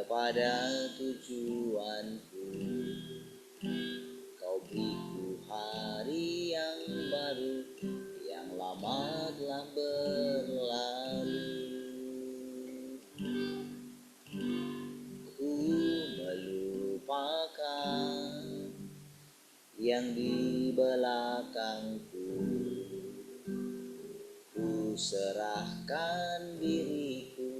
kepada tujuanku. Kau beriku hari yang baru, yang lama telah berlalu. Ku melupakan yang di belakangku. Ku serahkan diriku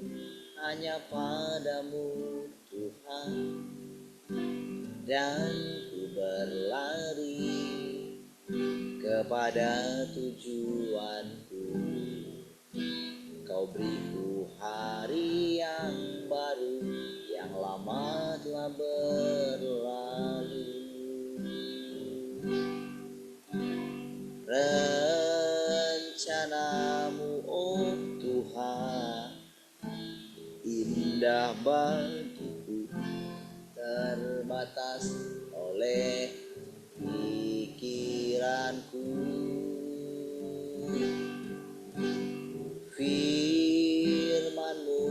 hanya padamu Tuhan, dan ku berlari kepada tujuanku. Kau beriku hari yang baru, yang lama telah berlalu. Rencanamu, oh Tuhan, indah bagiku, terbatas oleh pikiranku. Firman-Mu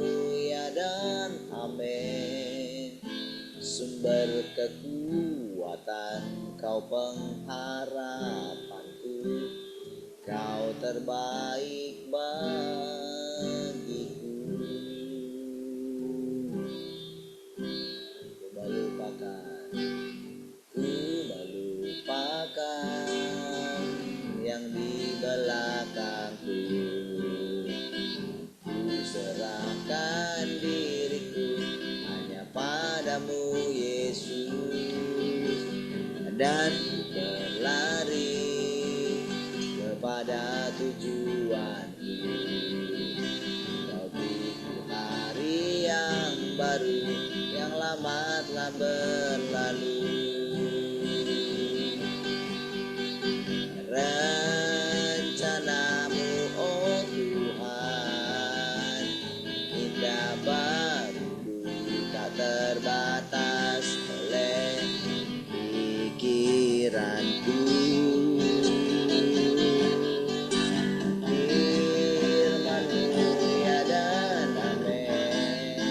ya dan amin, sumber kekuatan, Kau pengharapanku, Kau terbaik bagiku. Ku melupakan yang di belakangku. Ku serahkan diriku hanya padamu Yesus, dan berlari kepada tujuanku. Kau beriku hari yang baru, yang lama telah berlalu. Rencanamu, oh Tuhan, indah bagiku, tak terbatas oleh pikiranku. Firman-Mu ya dan amin,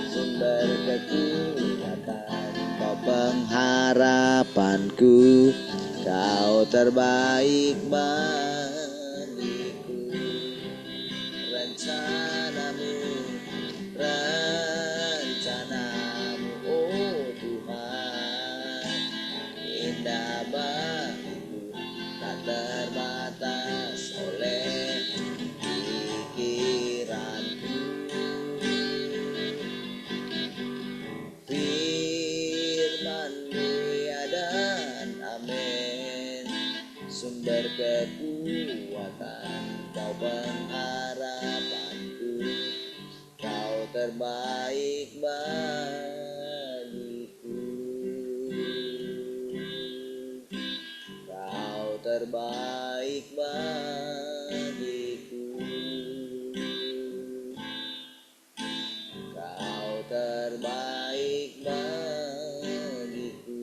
sumber kekuatan, Kau pengharapanku, Kau terbaik bagiku. Rencanamu, oh Tuhan, indah bagiku, tak terbatas oleh pikiranku. Firman-Mu ya dan amin, sumber kekuatan, Kau pengharapanku, Kau terbaik bagiku. Kau terbaik bagiku. Kau terbaik bagiku.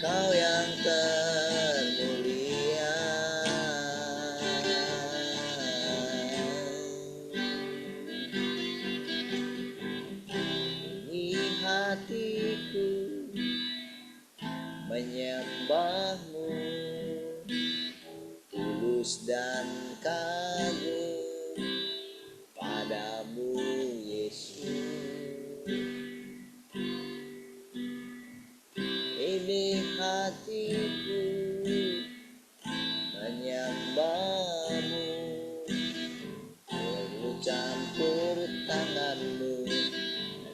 Kau yang termulia, ini hatiku menyembah-Mu, tulus dan kagum padamu Yesus. Ini hatiku menyembah-Mu, perlu campur tangan-Mu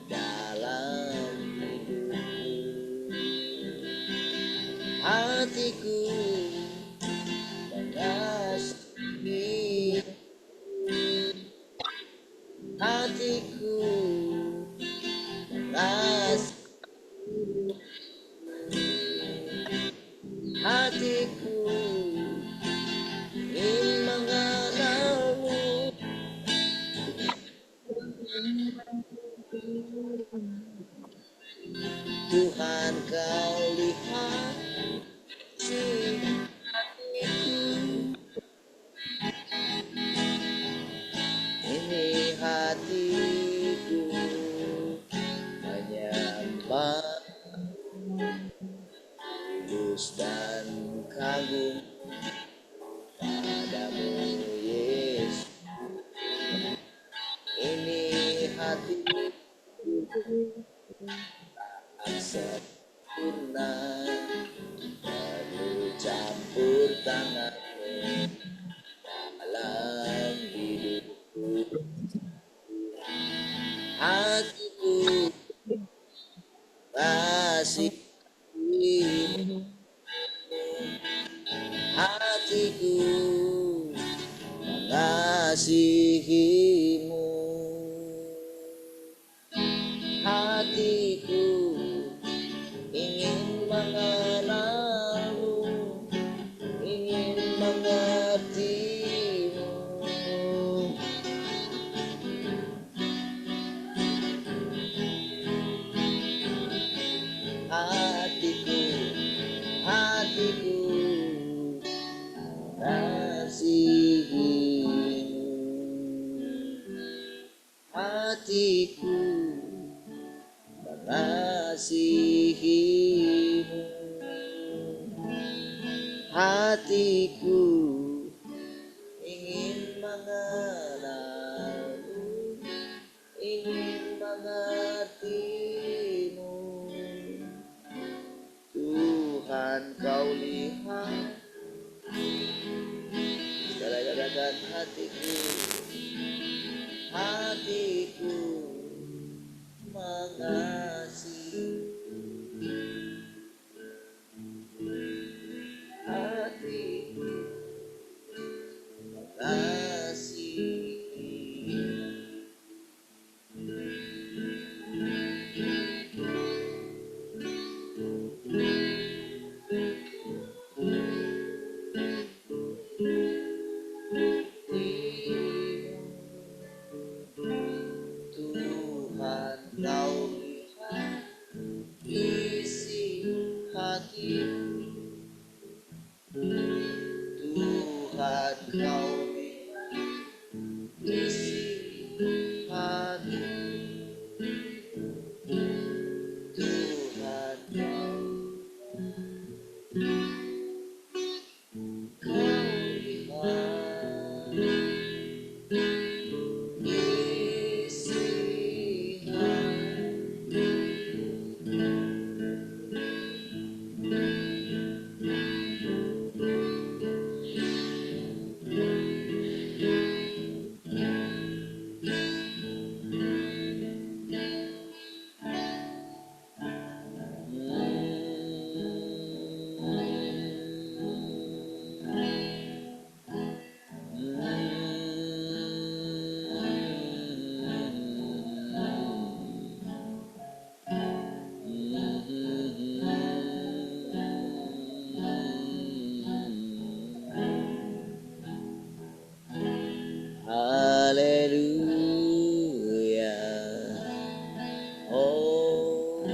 dalam hidupku. Hatiku mengasihi, hatiku mengasihi, hatiku ingin mengenalmu. Tuhan, kau lihat hatiku, ini hatiku menyembah, tulus dan kagum padamu Yesus. Ini hatiku tak sempurna, perlu campur tanganmu dalam hidupku. Hatiku kasihimu, hatiku mengasihimu, hatiku ingin mengenalmu, ingin mengertimu. Hatiku, hatiku mengasihimu, hatiku mengasihimu, hatiku ingin mengenalmu, ingin mengertimu. Tuhan, kau lihat, segala gagasan hatiku, hatiku mengasihi, hatiku mengasihi. Tuhan, kau lihat isi hatiku, Tuhan, kau lihat isi hatiku, Tuhan, kau lihat isi haleluya. Oh,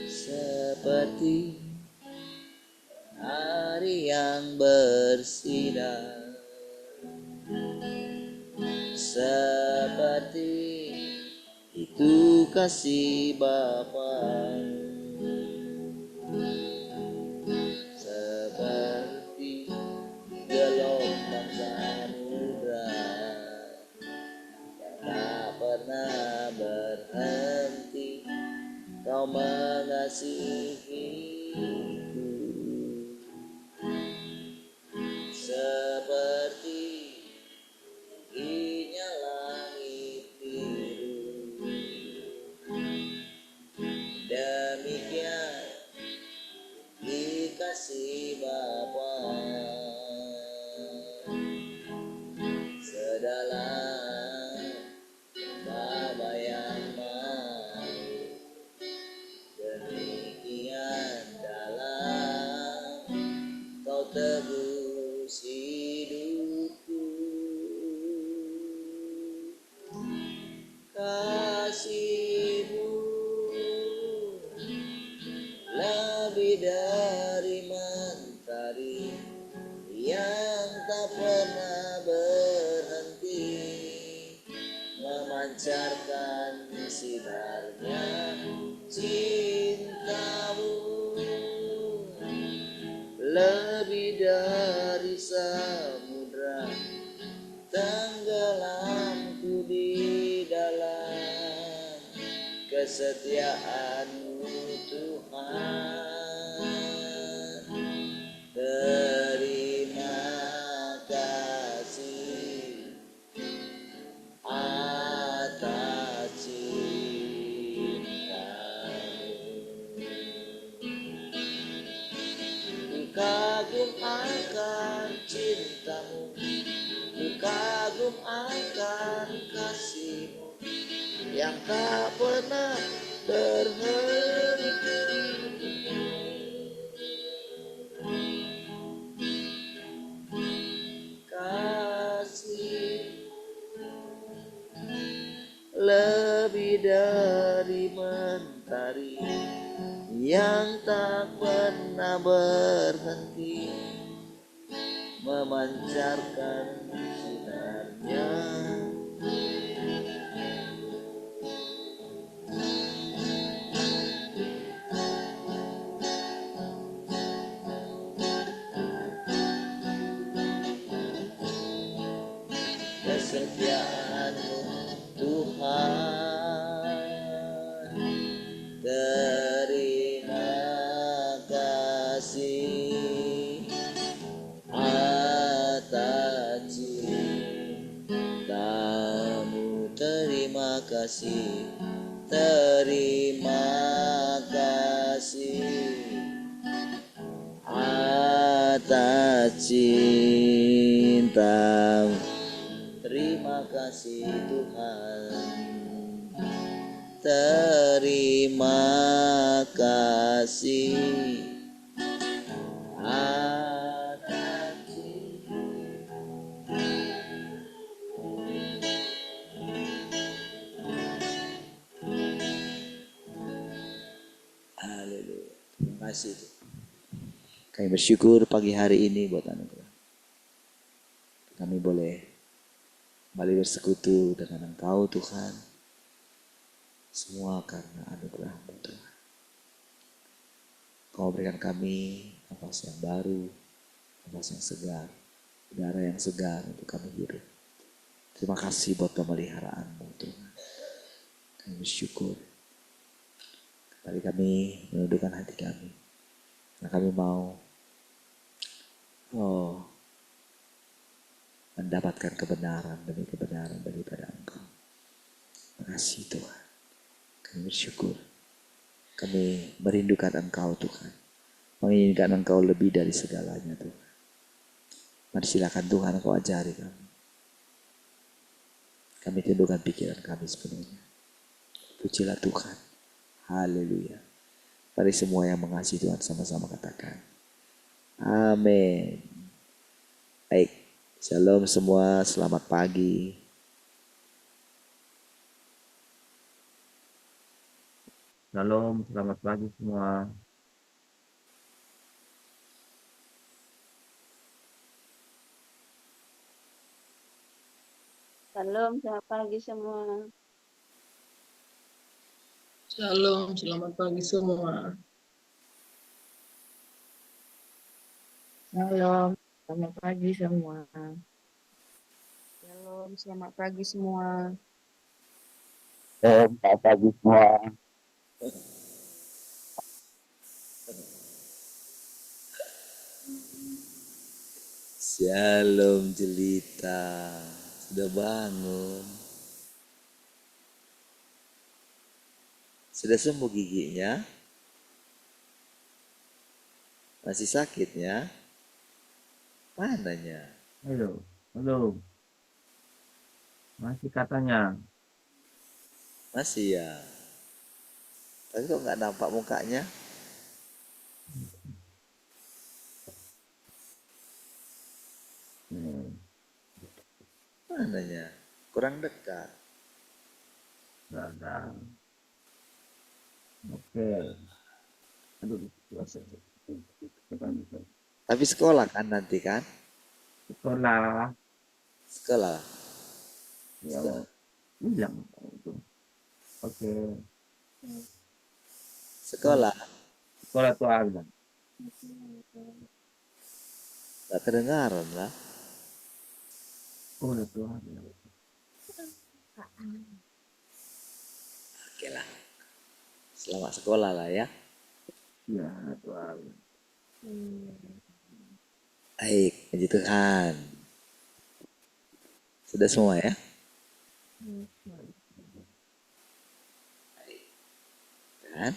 seperti hari yang bersinar, seperti itu kasih Bapa, seperti gelombang samudra yang tak pernah berhenti, Kau mengasihiku seperti tingginya langit biru. Demikian dikasih Bapa sedalam Bapa yang mau, demikian dalam Kau tebus hidupku. Kasih-Mu lebih dari mentari yang tak pernah berhenti, memancarkan sinarnya cinta-Mu lebih dari samudra, tenggelamku di dalam kesetiaan-Mu Tuhan. Terima kasih atas cinta-Mu. Ku kagum akan cinta-Mu, ku kagum akan kasih-Mu yang tak pernah berhenti. Kasih lebih dari mentari yang tak pernah berhenti, memancarkan sinarnya. Kesetiaan-Mu Tuhan. Terima kasih atas cinta-Mu. Terima kasih, terima kasih atas cinta-Mu. Terima kasih Tuhan. Terima kasih atas cinta. Haleluya. Terima kasih Tuhan. Kami bersyukur pagi hari ini buat anugerah. Kami boleh kembali bersekutu dengan Engkau Tuhan. Semua karena anugerah-Mu Tuhan. Kau berikan kami nafas yang baru, nafas yang segar, udara yang segar untuk kami hidup. Terima kasih buat pemeliharaan-Mu Tuhan. Kami bersyukur. Kembali kami menundukkan hati kami. Karena kami mau mendapatkan kebenaran demi kebenaran daripada Engkau. Terima kasih Tuhan. Kami bersyukur. Kami merindukan Engkau Tuhan. Menginginkan Engkau lebih dari segalanya Tuhan. Mari silakan Tuhan Engkau ajari kami. Kami tundukkan pikiran kami sepenuhnya. Pujilah Tuhan. Haleluya. Mari semua yang mengasihi Tuhan sama-sama katakan. Amin. Baik. Shalom semua. Selamat pagi. Shalom, selamat pagi semua. Shalom, selamat pagi semua. Shalom, selamat pagi semua. Shalom, selamat pagi semua. Shalom, selamat pagi semua. Selamat pagi semua. Shalom Jelita. Sudah bangun. Sudah sembuh giginya? Masih sakitnya? Mananya? Halo, halo. Masih katanya. Masih ya. Tapi kok nggak nampak mukanya? Hmm, Mananya? Kurang dekat. nggak ada. Oke. Aduh, Tapi sekolah kan nanti kan? sekolah. Sekolah. Ya, bilang itu. Oke. Sekolah, Sekolah. sekolah tuh ada. Gak kedengaran lah. Sekolah tuh ada. Oke lah. Selamat sekolah lah ya. Ya, tuh ada. Baik, puji Tuhan. Sudah semua ya? Kan?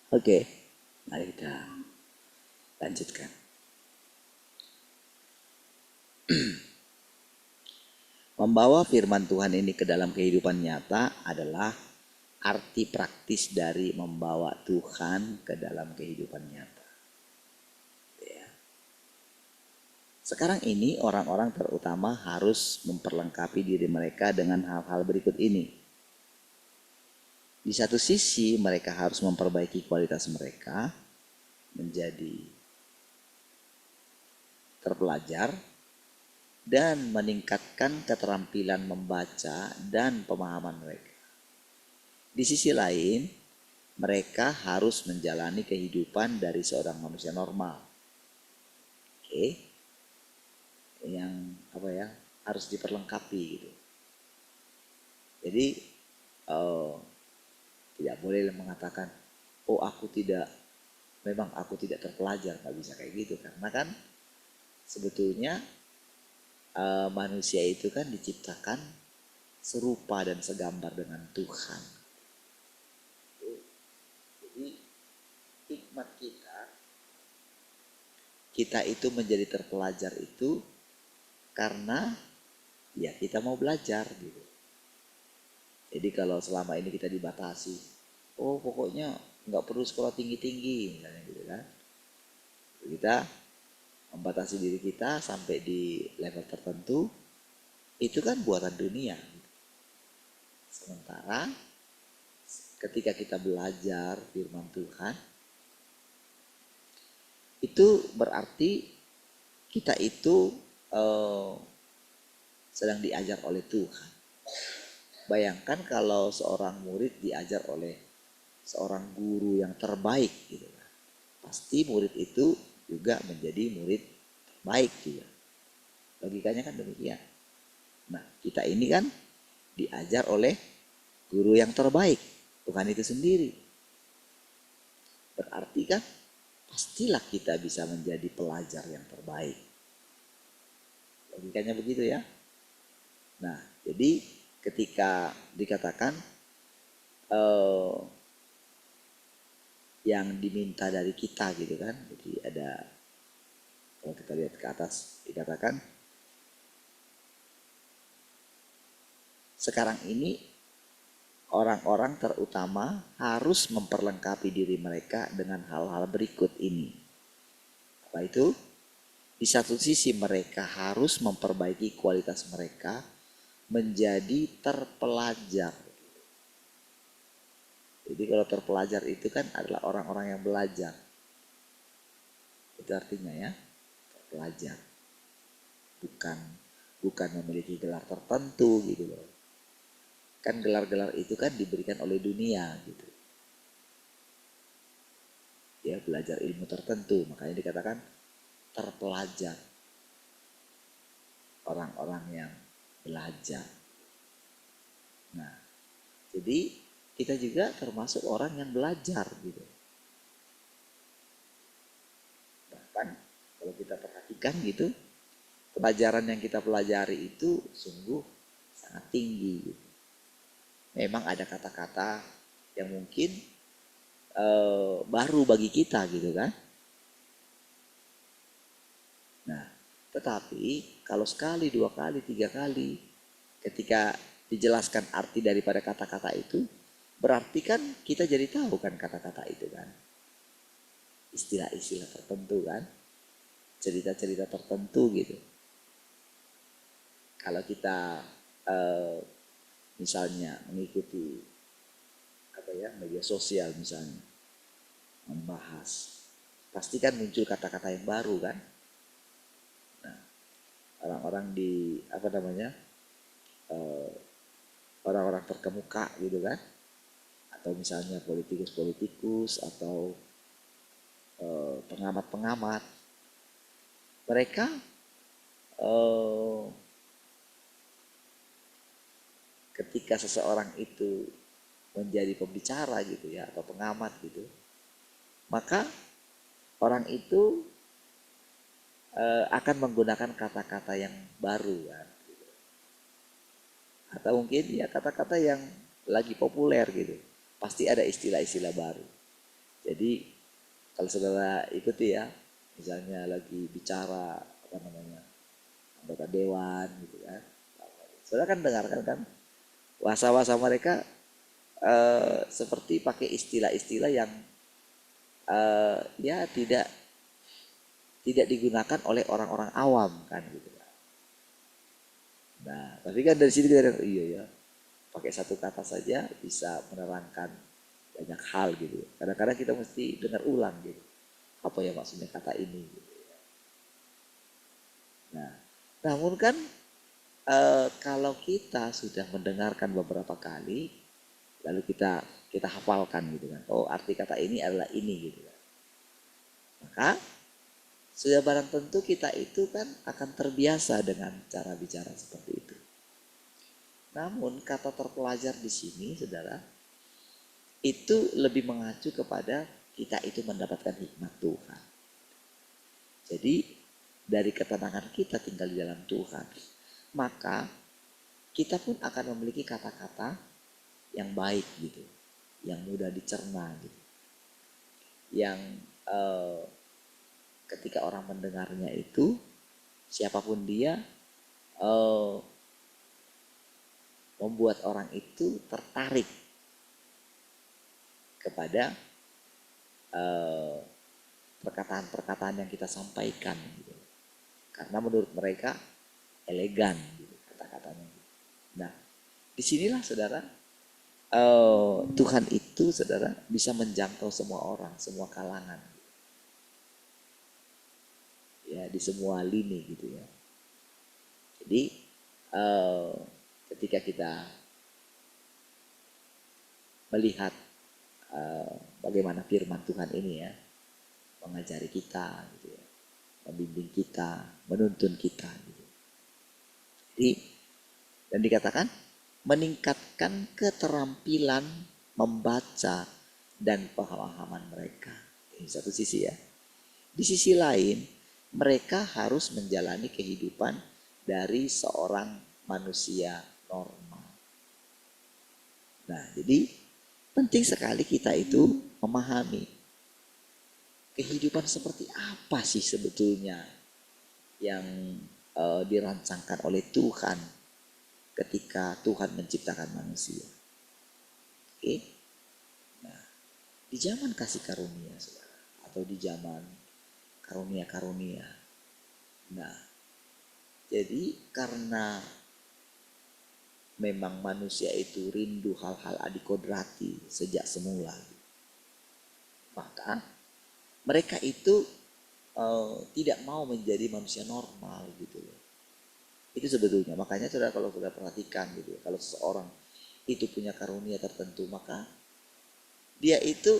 Oke, mari kita lanjutkan. Membawa firman Tuhan ini ke dalam kehidupan nyata adalah arti praktis dari membawa Tuhan ke dalam kehidupan nyata. Ya. Sekarang ini orang-orang terutama harus memperlengkapi diri mereka dengan hal-hal berikut ini. Di satu sisi mereka harus memperbaiki kualitas mereka menjadi terpelajar dan meningkatkan keterampilan membaca dan pemahaman mereka. Di sisi lain, mereka harus menjalani kehidupan dari seorang manusia normal. Oke. Yang harus diperlengkapi gitu. Jadi tidak boleh mengatakan, oh memang aku tidak terpelajar, nggak bisa kayak gitu, karena kan sebetulnya manusia itu kan diciptakan serupa dan segambar dengan Tuhan. Jadi hikmat kita itu menjadi terpelajar itu karena ya kita mau belajar gitu. Jadi kalau selama ini kita dibatasi, oh pokoknya nggak perlu sekolah tinggi-tinggi misalnya gitu kan. Kita membatasi diri kita sampai di level tertentu, itu kan buatan dunia. Sementara ketika kita belajar firman Tuhan, itu berarti kita itu sedang diajar oleh Tuhan. Bayangkan kalau seorang murid diajar oleh seorang guru yang terbaik gitu kan. Pasti murid itu juga menjadi murid terbaik juga. Logikanya kan demikian. Nah, kita ini kan diajar oleh guru yang terbaik, Tuhan itu sendiri. Berarti kan pastilah kita bisa menjadi pelajar yang terbaik. Logikanya begitu ya. Nah, jadi ketika dikatakan yang diminta dari kita gitu kan, jadi ada, kalau kita lihat ke atas dikatakan sekarang ini orang-orang terutama harus memperlengkapi diri mereka dengan hal-hal berikut ini. Apa itu? Di satu sisi mereka harus memperbaiki kualitas mereka menjadi terpelajar. Jadi kalau terpelajar itu kan adalah orang-orang yang belajar. Itu artinya ya, terpelajar. Bukan memiliki gelar tertentu gitu loh. Kan gelar-gelar itu kan diberikan oleh dunia gitu. Ya, belajar ilmu tertentu, makanya dikatakan terpelajar. Orang-orang yang belajar. Nah, jadi kita juga termasuk orang yang belajar gitu. Bahkan kalau kita perhatikan gitu, pelajaran yang kita pelajari itu sungguh sangat tinggi gitu. Memang ada kata-kata yang mungkin baru bagi kita gitu kan. Nah, tetapi kalau sekali, 2 kali, 3 kali ketika dijelaskan arti daripada kata-kata itu, berarti kan kita jadi tahu kan kata-kata itu kan. Istilah-istilah tertentu kan. Cerita-cerita tertentu gitu. Kalau kita misalnya mengikuti media sosial misalnya, membahas, pasti kan muncul kata-kata yang baru kan. Nah, orang-orang di orang-orang terkemuka gitu kan, atau misalnya politikus-politikus atau pengamat-pengamat, mereka ketika seseorang itu menjadi pembicara gitu ya, atau pengamat gitu, maka orang itu akan menggunakan kata-kata yang baru kan, gitu. Atau mungkin ya kata-kata yang lagi populer gitu, pasti ada istilah-istilah baru. Jadi kalau saudara ikuti ya, misalnya lagi bicara anggota dewan gitu kan, saudara kan dengarkan kan bahasa-bahasa mereka seperti pakai istilah-istilah yang ya tidak digunakan oleh orang-orang awam kan gitu. Nah, tapi kan dari sini kita iya ya, pakai satu kata saja bisa menerangkan banyak hal gitu. Kadang-kadang kita mesti dengar ulang gitu. Apa ya maksudnya kata ini gitu. Nah, namun kan kalau kita sudah mendengarkan beberapa kali, lalu kita hafalkan gitu kan. Oh, arti kata ini adalah ini gitu kan. Maka sudah barang tentu kita itu kan akan terbiasa dengan cara bicara seperti itu. Namun kata terpelajar di sini, saudara, itu lebih mengacu kepada kita itu mendapatkan hikmat Tuhan. Jadi dari ketenangan kita tinggal di dalam Tuhan, maka kita pun akan memiliki kata-kata yang baik gitu, yang mudah dicerna gitu, yang ketika orang mendengarnya itu, siapapun dia, membuat orang itu tertarik kepada perkataan-perkataan yang kita sampaikan gitu. Karena menurut mereka elegan gitu, kata-katanya. Nah, disinilah saudara, Tuhan itu saudara bisa menjangkau semua orang, semua kalangan. Ya, di semua lini gitu ya. Jadi ketika kita melihat bagaimana firman Tuhan ini ya, mengajari kita gitu ya, membimbing kita, menuntun kita gitu. Jadi dan dikatakan meningkatkan keterampilan membaca dan pemahaman mereka. Ini satu sisi ya. Di sisi lain, mereka harus menjalani kehidupan dari seorang manusia normal. Nah, jadi penting sekali kita itu memahami kehidupan seperti apa sih sebetulnya yang dirancangkan oleh Tuhan ketika Tuhan menciptakan manusia. Oke? Nah, di zaman kasih karunia, saudara, atau di zaman karunia-karunia. Nah, jadi karena memang manusia itu rindu hal-hal adikodrati sejak semula, maka mereka itu tidak mau menjadi manusia normal gitu loh. Itu sebetulnya, makanya saudara kalau sudah perhatikan gitu, kalau seseorang itu punya karunia tertentu, maka dia itu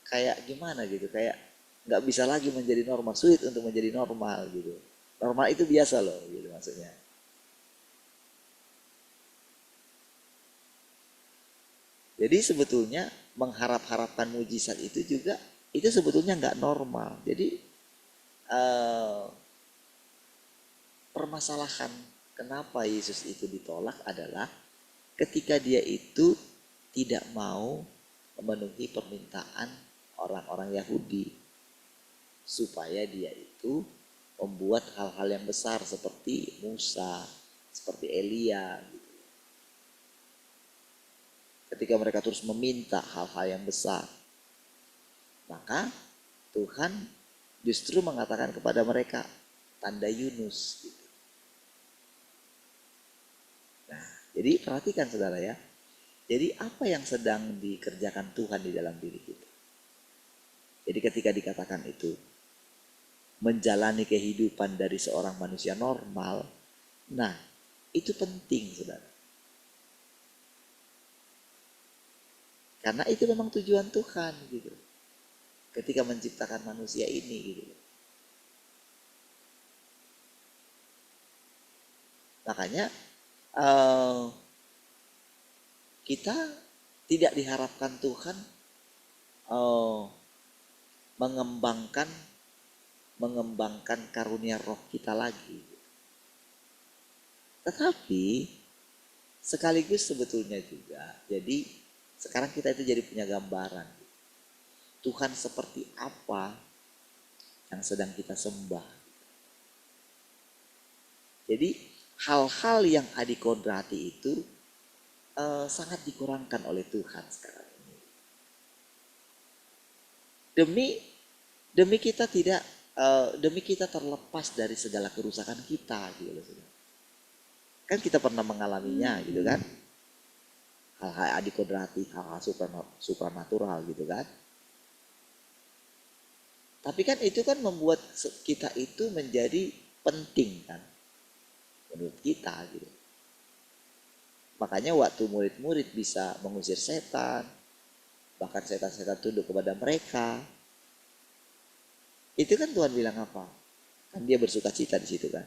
kayak gimana gitu, kayak nggak bisa lagi menjadi normal, sulit untuk menjadi normal gitu. Normal itu biasa loh gitu maksudnya. Jadi sebetulnya mengharap-harapkan mujizat itu juga itu sebetulnya nggak normal. Jadi permasalahan kenapa Yesus itu ditolak adalah ketika dia itu tidak mau memenuhi permintaan orang-orang Yahudi supaya dia itu membuat hal-hal yang besar seperti Musa, seperti Elia. Ketika mereka terus meminta hal-hal yang besar, maka Tuhan justru mengatakan kepada mereka tanda Yunus gitu. Nah, jadi perhatikan saudara ya. Jadi apa yang sedang dikerjakan Tuhan di dalam diri kita? Jadi ketika dikatakan itu menjalani kehidupan dari seorang manusia normal, nah itu penting saudara. Karena itu memang tujuan Tuhan gitu. Ketika menciptakan manusia ini gitu. Makanya kita tidak diharapkan Tuhan mengembangkan karunia roh kita lagi. Tetapi sekaligus sebetulnya juga, jadi sekarang kita itu jadi punya gambaran. Tuhan seperti apa yang sedang kita sembah. Jadi hal-hal yang adikodrati itu sangat dikurangkan oleh Tuhan sekarang ini. Demi kita tidak demi kita terlepas dari segala kerusakan kita gitu loh. Kan kita pernah mengalaminya gitu kan. Hal-hal adikodrati, hal-hal supranatural gitu kan. Tapi kan itu kan membuat kita itu menjadi penting kan menurut kita gitu. Makanya waktu murid-murid bisa mengusir setan, bahkan setan-setan tunduk kepada mereka, itu kan Tuhan bilang apa? Kan dia bersuka cita di situ kan.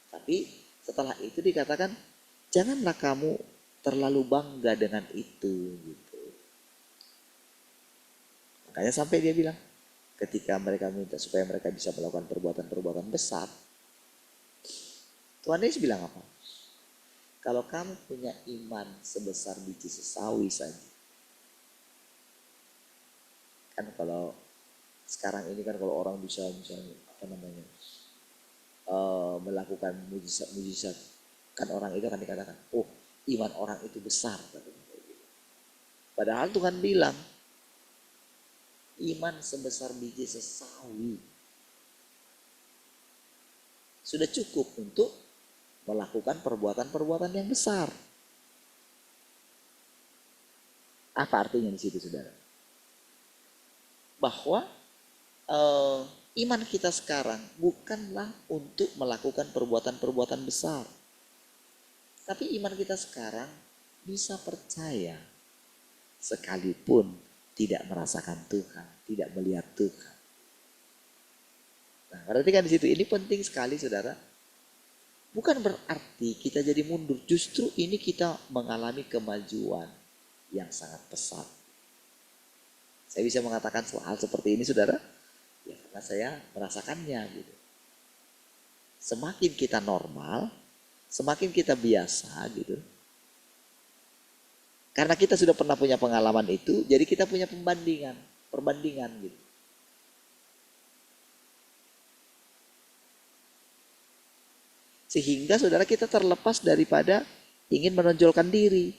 Tapi setelah itu dikatakan janganlah kamu terlalu bangga dengan itu gitu. Makanya sampai dia bilang ketika mereka minta supaya mereka bisa melakukan perbuatan-perbuatan besar, Tuhan Yesus bilang apa? Kalau kamu punya iman sebesar biji sesawi saja. Kan kalau sekarang ini kan kalau orang bisa misalnya melakukan mujizat, kan orang itu akan dikatakan, oh iman orang itu besar. Padahal Tuhan bilang, iman sebesar biji sesawi sudah cukup untuk melakukan perbuatan-perbuatan yang besar. Apa artinya di situ saudara? Bahwa iman kita sekarang bukanlah untuk melakukan perbuatan-perbuatan besar. Tapi iman kita sekarang bisa percaya sekalipun tidak merasakan Tuhan, tidak melihat Tuhan. Nah, perhatikan di situ, ini penting sekali saudara. Bukan berarti kita jadi mundur, justru ini kita mengalami kemajuan yang sangat pesat. Saya bisa mengatakan hal seperti ini saudara, ya karena saya merasakannya gitu. Semakin kita normal, semakin kita biasa gitu. Karena kita sudah pernah punya pengalaman itu, jadi kita punya perbandingan gitu. Sehingga saudara kita terlepas daripada ingin menonjolkan diri.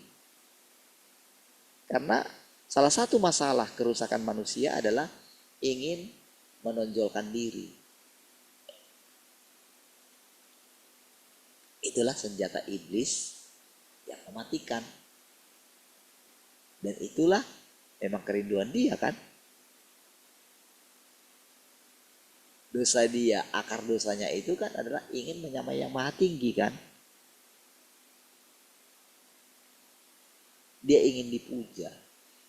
Karena salah satu masalah kerusakan manusia adalah ingin menonjolkan diri. Itulah senjata iblis yang mematikan. Dan itulah memang kerinduan dia kan. Dosa dia, akar dosanya itu kan adalah ingin menyamai yang maha tinggi kan. Dia ingin dipuja,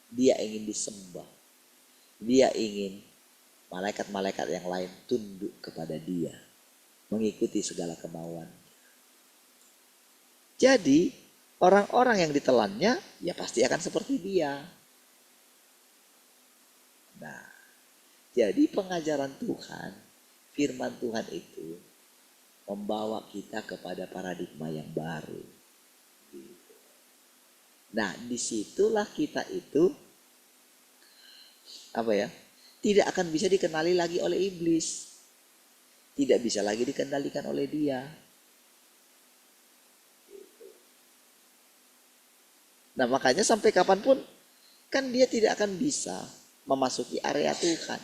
dia ingin disembah, dia ingin malaikat-malaikat yang lain tunduk kepada dia, mengikuti segala kemauan. Jadi orang-orang yang ditelannya ya pasti akan seperti dia. Nah, jadi pengajaran Tuhan, firman Tuhan itu membawa kita kepada paradigma yang baru. Nah, disitulah kita itu tidak akan bisa dikenali lagi oleh iblis, tidak bisa lagi dikendalikan oleh dia. Nah, makanya sampai kapanpun kan dia tidak akan bisa memasuki area Tuhan.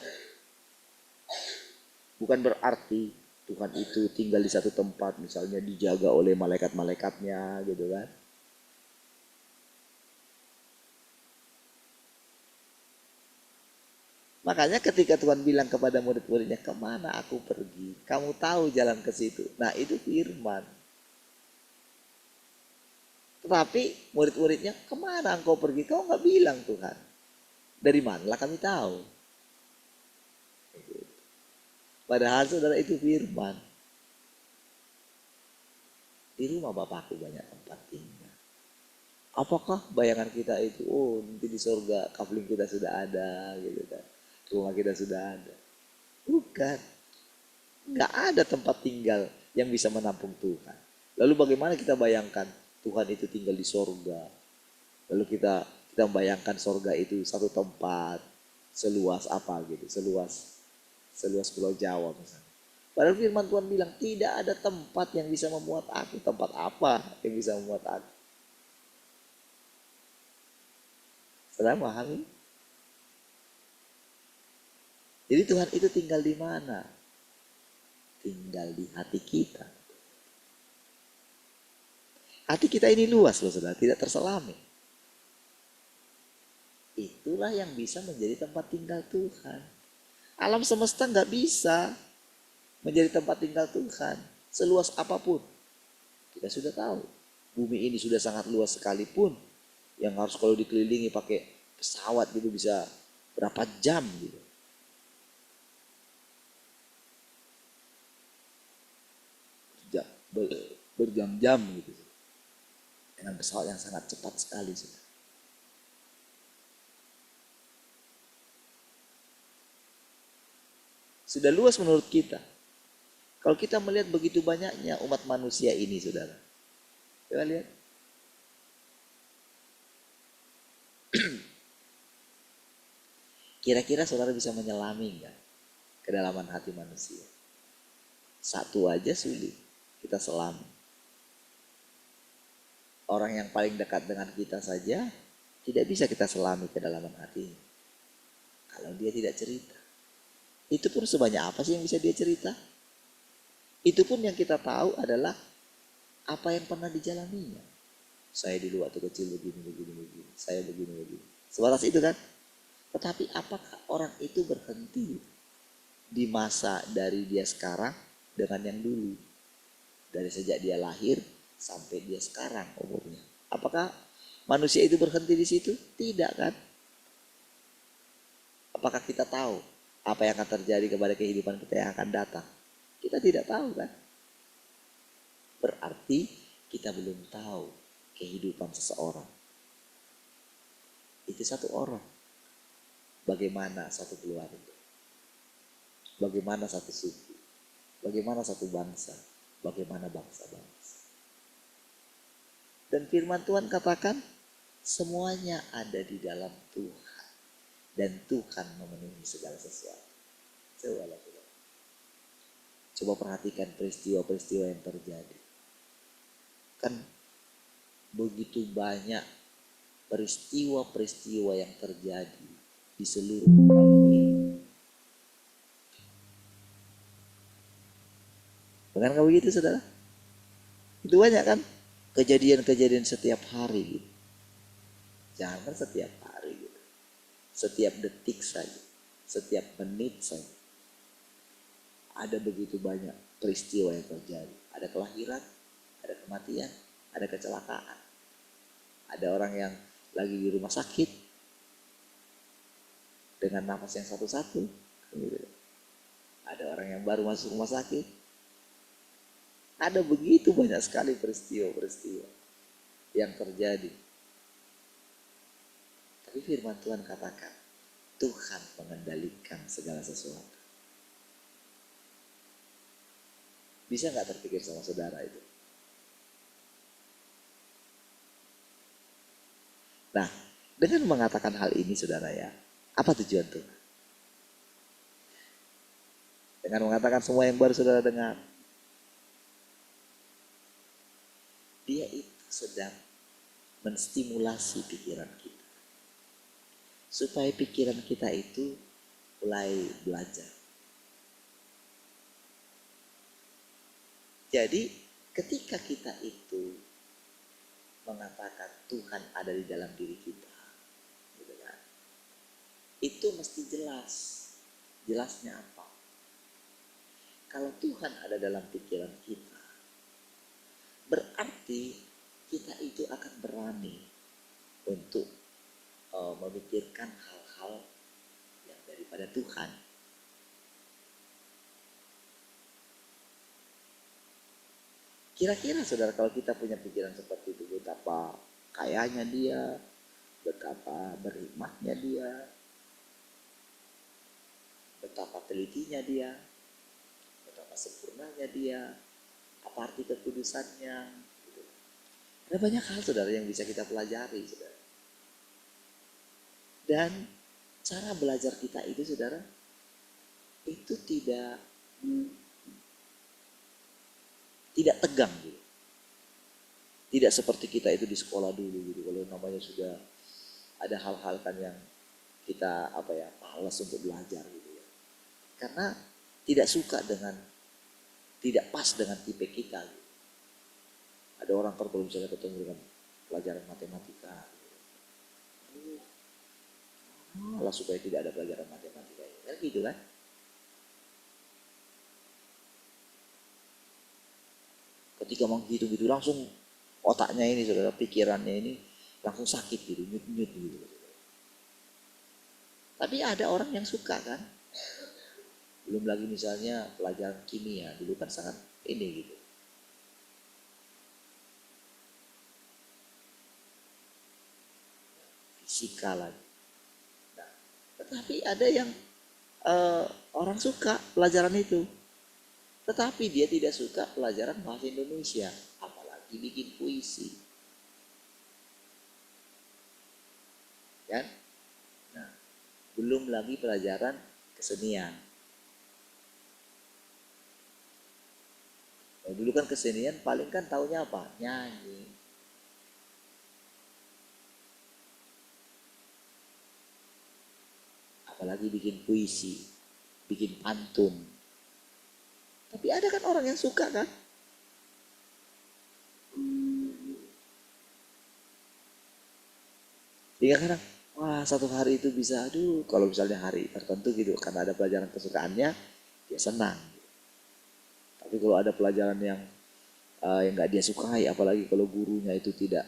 Bukan berarti Tuhan itu tinggal di satu tempat, misalnya dijaga oleh malaikat-malaikatnya gitu kan. Makanya ketika Tuhan bilang kepada murid-muridnya, kemana aku pergi? Kamu tahu jalan ke situ. Nah, itu firman. Tetapi murid-muridnya, kemana engkau pergi? Kau nggak bilang Tuhan. Dari manalah kami tahu. Padahal saudara itu firman. Di rumah Bapakku banyak tempat tinggal. Apakah bayangan kita itu, oh nanti di surga kafling kita sudah ada gitu kan. Rumah kita sudah ada. Bukan. Nggak ada tempat tinggal yang bisa menampung Tuhan. Lalu bagaimana kita bayangkan Tuhan itu tinggal di sorga. Lalu kita membayangkan sorga itu satu tempat. Seluas apa gitu. Seluas Pulau Jawa misalnya. Padahal firman Tuhan bilang tidak ada tempat yang bisa memuat aku. Tempat apa yang bisa memuat aku? Saudara pahami? Jadi Tuhan itu tinggal di mana? Tinggal di hati kita. Hati kita ini luas loh saudara, tidak terselami. Itulah yang bisa menjadi tempat tinggal Tuhan. Alam semesta nggak bisa menjadi tempat tinggal Tuhan. Seluas apapun. Kita sudah tahu. Bumi ini sudah sangat luas sekalipun. Yang harus kalau dikelilingi pakai pesawat gitu bisa berapa jam gitu. Berjam-jam gitu dengan pesawat yang sangat cepat sekali sudah luas menurut kita. Kalau kita melihat begitu banyaknya umat manusia ini saudara, coba lihat kira-kira saudara bisa menyelami nggak kedalaman hati manusia? Satu aja sulit kita selami. Orang yang paling dekat dengan kita saja tidak bisa kita selami kedalaman hati. Kalau dia tidak cerita. Itu pun sebanyak apa sih yang bisa dia cerita? Itu pun yang kita tahu adalah apa yang pernah dijalaninya. Saya dulu waktu kecil begini. Saya begini. Sebatas itu kan. Tetapi apakah orang itu berhenti di masa dari dia sekarang dengan yang dulu? Dari sejak dia lahir sampai dia sekarang umurnya. Apakah manusia itu berhenti di situ? Tidak kan? Apakah kita tahu apa yang akan terjadi kepada kehidupan kita yang akan datang? Kita tidak tahu kan? Berarti kita belum tahu kehidupan seseorang. Itu satu orang. Bagaimana satu keluarga? Bagaimana satu suku? Bagaimana satu bangsa? Bagaimana bangsa-bangsa? Dan firman Tuhan katakan semuanya ada di dalam Tuhan. Dan Tuhan memenuhi segala sesuatu. Coba perhatikan peristiwa-peristiwa yang terjadi. Kan begitu banyak peristiwa-peristiwa yang terjadi di seluruh muka bumi. Bukankah begitu saudara? Itu banyak kan? kejadian-kejadian setiap hari gitu. Jangan setiap hari gitu. Setiap detik saja, setiap menit saja. Ada begitu banyak peristiwa yang terjadi. Ada kelahiran, ada kematian, ada kecelakaan. Ada orang yang lagi di rumah sakit dengan nafas yang satu-satu. Gitu. Ada orang yang baru masuk rumah sakit. Ada begitu banyak sekali peristiwa-peristiwa yang terjadi. Tapi firman Tuhan katakan, Tuhan mengendalikan segala sesuatu. Bisa nggak terpikir sama saudara itu? Nah, dengan mengatakan hal ini saudara ya, apa tujuan Tuhan? Dengan mengatakan semua yang baru saudara dengar, dia itu sedang menstimulasi pikiran kita. Supaya pikiran kita itu mulai belajar. Jadi ketika kita itu mengatakan Tuhan ada di dalam diri kita, gitu kan? Itu mesti jelas. Jelasnya apa? Kalau Tuhan ada dalam pikiran kita, berarti kita itu akan berani untuk memikirkan hal-hal yang daripada Tuhan. Kira-kira saudara kalau kita punya pikiran seperti itu, betapa kayanya dia, betapa berhikmatnya dia, betapa telitinya dia, betapa sempurnanya dia, apa arti kekudusannya. Gitu. Ada banyak hal saudara yang bisa kita pelajari saudara. Dan cara belajar kita itu saudara, itu tidak tegang gitu. Tidak seperti kita itu di sekolah dulu gitu. Kalau namanya sudah ada hal-hal kan yang kita malas untuk belajar gitu ya. Karena tidak suka dengan, tidak pas dengan tipe kita gitu. Ada orang kalau misalnya ketemu dengan pelajaran matematika gitu. Malah supaya tidak ada pelajaran matematika ya gitu kan. Ketika menghitung gitu langsung otaknya ini saudara, pikirannya ini langsung sakit gitu, nyut-nyut gitu. Tapi ada orang yang suka kan. Belum lagi misalnya pelajaran kimia, dulu kan sangat ini gitu. Fisika lagi. Nah, tetapi ada yang orang suka pelajaran itu. Tetapi dia tidak suka pelajaran bahasa Indonesia, apalagi bikin puisi. Kan? Nah, belum lagi pelajaran kesenian. Nah, dulu kan kesenian paling kan taunya apa? Nyanyi. Apalagi bikin puisi, bikin pantun. Tapi ada kan orang yang suka kan? Dia kadang, wah satu hari itu bisa, aduh kalau misalnya hari tertentu gitu, karena ada pelajaran kesukaannya, dia senang. Tapi kalau ada pelajaran yang nggak dia sukai, apalagi kalau gurunya itu tidak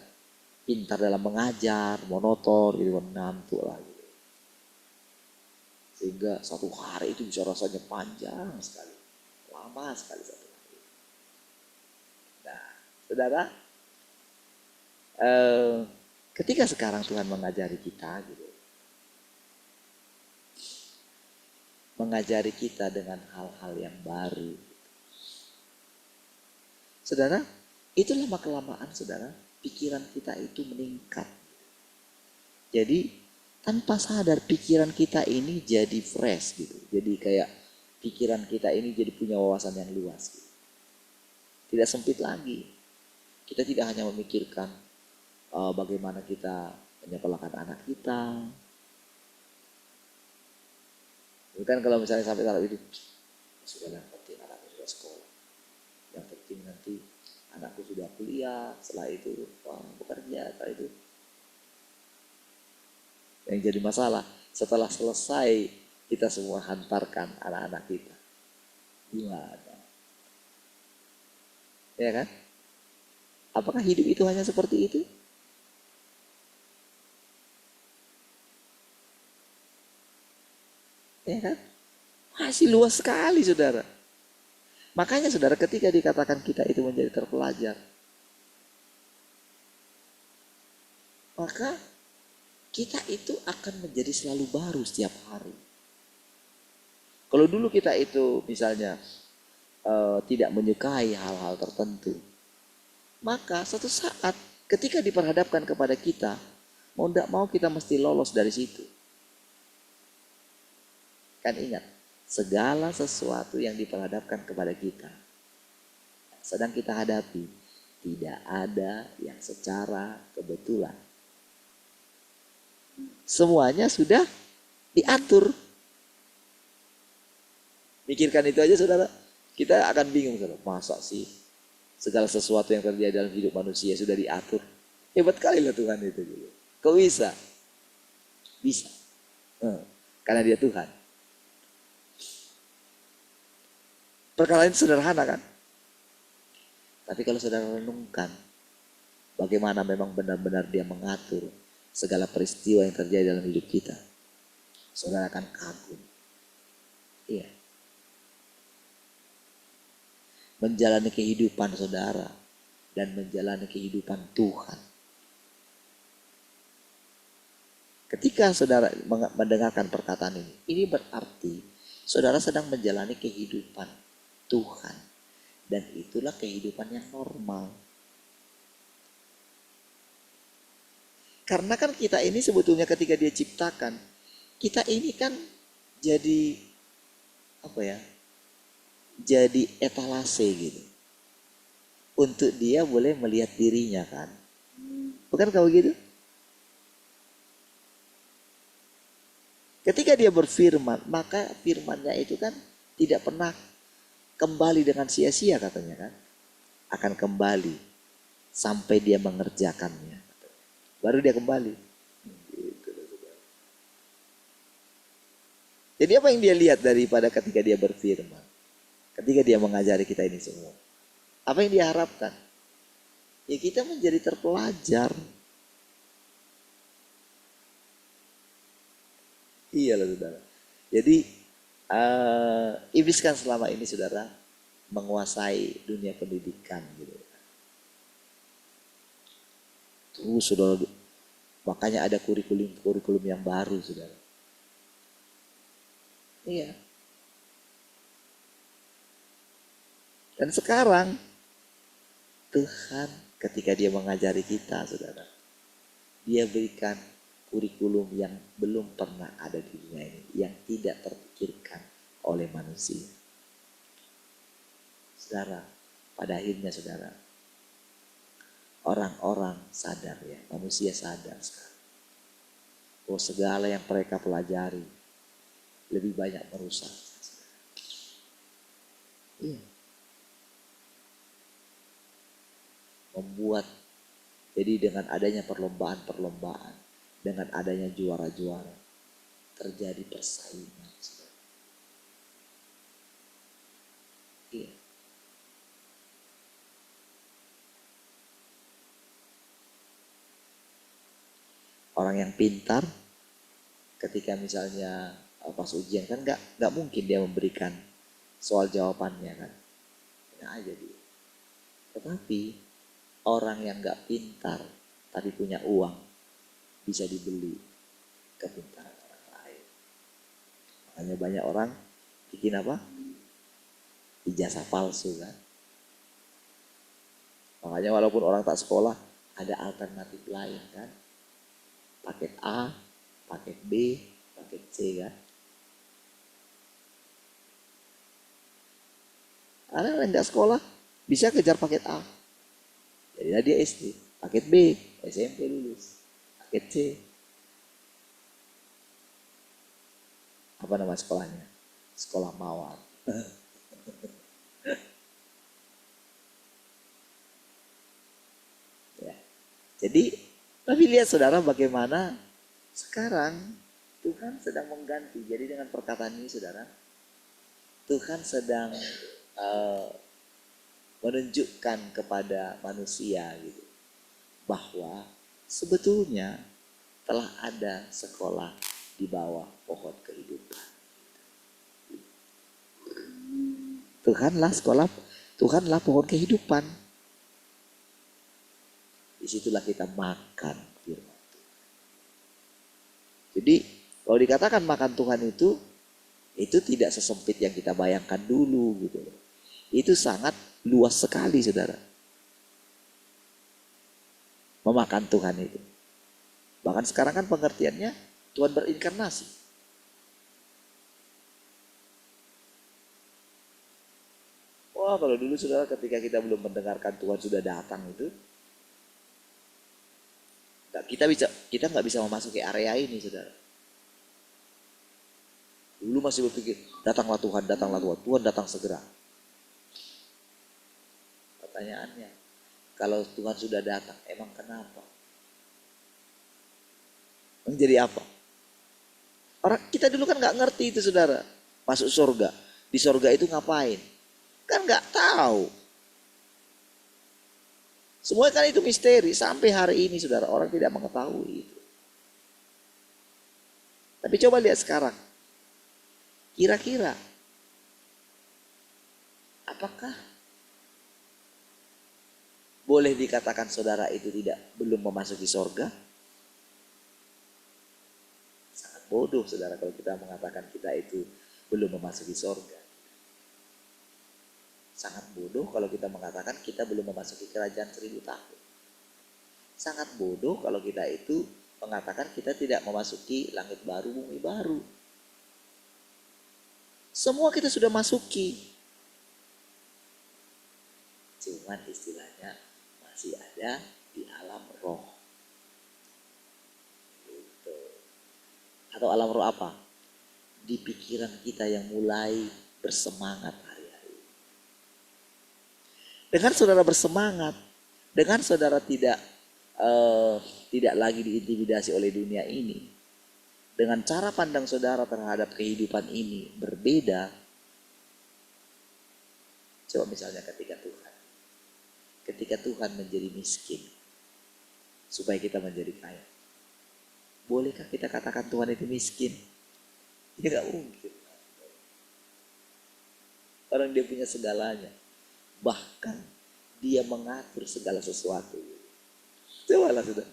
pintar dalam mengajar, monoton gitu kan, ngantuk lah gitu. Sehingga satu hari itu bisa rasanya panjang sekali, lama sekali satu hari. Nah, saudara, ketika sekarang Tuhan mengajari kita gitu, mengajari kita dengan hal-hal yang baru. Saudara, itu lama-kelamaan saudara, pikiran kita itu meningkat. Jadi tanpa sadar pikiran kita ini jadi fresh gitu. Jadi kayak pikiran kita ini jadi punya wawasan yang luas gitu. Tidak sempit lagi. Kita tidak hanya memikirkan bagaimana kita menyekolahkan anak kita. Bukan kalau misalnya sampai taruh itu, sudah yang penting anaknya sudah sekolah. Yang penting nanti anakku sudah kuliah, setelah itu bekerja, setelah itu. Yang jadi masalah, setelah selesai kita semua hantarkan anak-anak kita. Gimana? Ya kan? Apakah hidup itu hanya seperti itu? Ya kan? Masih luas sekali, saudara. Makanya saudara, ketika dikatakan kita itu menjadi terpelajar, maka kita itu akan menjadi selalu baru setiap hari. Kalau dulu kita itu misalnya tidak menyukai hal-hal tertentu, maka suatu saat ketika diperhadapkan kepada kita, mau tidak mau kita mesti lolos dari situ. Kan ingat, segala sesuatu yang diperhadapkan kepada kita, sedang kita hadapi, tidak ada yang secara kebetulan. Semuanya sudah diatur. Mikirkan itu aja saudara, kita akan bingung saudara. Masa sih segala sesuatu yang terjadi dalam hidup manusia sudah diatur? Hebat kali lah Tuhan itu. Kok bisa? Bisa. Karena dia Tuhan. Perkara ini sederhana kan? Tapi kalau saudara renungkan, bagaimana memang benar-benar dia mengatur segala peristiwa yang terjadi dalam hidup kita, saudara akan kagum. Iya. Menjalani kehidupan saudara dan menjalani kehidupan Tuhan. Ketika saudara mendengarkan perkataan ini berarti saudara sedang menjalani kehidupan Tuhan. Dan itulah kehidupan yang normal. Karena kan kita ini sebetulnya ketika dia ciptakan, kita ini kan jadi apa ya? Jadi etalase gitu. Untuk dia boleh melihat dirinya kan. Bukan kau gitu? Ketika dia berfirman, maka firmannya itu kan tidak pernah kembali dengan sia-sia katanya kan. Akan kembali sampai dia mengerjakannya. Baru dia kembali. Jadi apa yang dia lihat daripada ketika dia berfirman? Ketika dia mengajari kita ini semua. Apa yang dia harapkan? Ya kita menjadi terpelajar. Iya lah saudara. Jadi iblis kan selama ini saudara menguasai dunia pendidikan gitu. Terus saudara, makanya ada kurikulum yang baru saudara. Iya. Dan sekarang Tuhan ketika dia mengajari kita saudara, dia berikan kurikulum yang belum pernah ada di dunia ini, yang tidak terpikirkan oleh manusia. Saudara, pada akhirnya saudara, orang-orang sadar ya, manusia sadar sekarang, bahwa segala yang mereka pelajari lebih banyak merusak. Iya. Membuat, jadi dengan adanya perlombaan-perlombaan, dengan adanya juara-juara, terjadi persaingan. Iya. Orang yang pintar, ketika misalnya pas ujian kan nggak mungkin dia memberikan soal jawabannya kan, nah aja dia. Tetapi orang yang nggak pintar tapi punya uang bisa dibeli kepintaran orang lain. Makanya banyak orang bikin apa? Ijazah palsu kan. Makanya walaupun orang tak sekolah, ada alternatif lain kan. Paket A, paket B, paket C kan. Ada yang nggak sekolah bisa kejar paket A, jadi dia SD. Paket B, SMP lulus. Paket C, apa nama sekolahnya? Sekolah mawar. Jadi, tapi lihat saudara bagaimana sekarang Tuhan sedang mengganti. Jadi dengan perkataan ini saudara, Tuhan sedang menunjukkan kepada manusia gitu, bahwa sebetulnya telah ada sekolah di bawah pohon kehidupan. Tuhanlah sekolah, Tuhanlah pohon kehidupan. Disitulah kita makan firman Tuhan. Jadi kalau dikatakan makan Tuhan itu tidak sesempit yang kita bayangkan dulu gitu. Itu sangat luas sekali saudara. Memakan Tuhan itu. Bahkan sekarang kan pengertiannya Tuhan berinkarnasi. Wah kalau dulu saudara ketika kita belum mendengarkan Tuhan sudah datang itu, kita nggak bisa memasuki area ini saudara. Dulu masih berpikir datanglah Tuhan, Tuhan datang segera. Pertanyaannya, kalau Tuhan sudah datang, emang kenapa? Menjadi apa? Orang kita dulu kan nggak ngerti itu saudara. Masuk surga, di surga itu ngapain? Kan nggak tahu. Semua kan itu misteri sampai hari ini saudara, orang tidak mengetahui itu. Tapi coba lihat sekarang. Kira-kira apakah boleh dikatakan saudara itu belum memasuki surga? Sangat bodoh saudara kalau kita mengatakan kita itu belum memasuki surga. Sangat bodoh kalau kita mengatakan kita belum memasuki kerajaan 1000 tahun. Sangat bodoh kalau kita itu mengatakan kita tidak memasuki langit baru, bumi baru. Semua kita sudah masuki. Cuman istilahnya masih ada di alam roh. Gitu. Atau alam roh apa? Di pikiran kita yang mulai bersemangat hari-hari. Dengan saudara bersemangat, dengan saudara tidak lagi diintimidasi oleh dunia ini, dengan cara pandang saudara terhadap kehidupan ini berbeda. Coba misalnya ketika Tuhan menjadi miskin supaya kita menjadi kaya, bolehkah kita katakan Tuhan itu miskin? Ini gak mungkin. Orang dia punya segalanya, bahkan dia mengatur segala sesuatu. Cobalah sudah.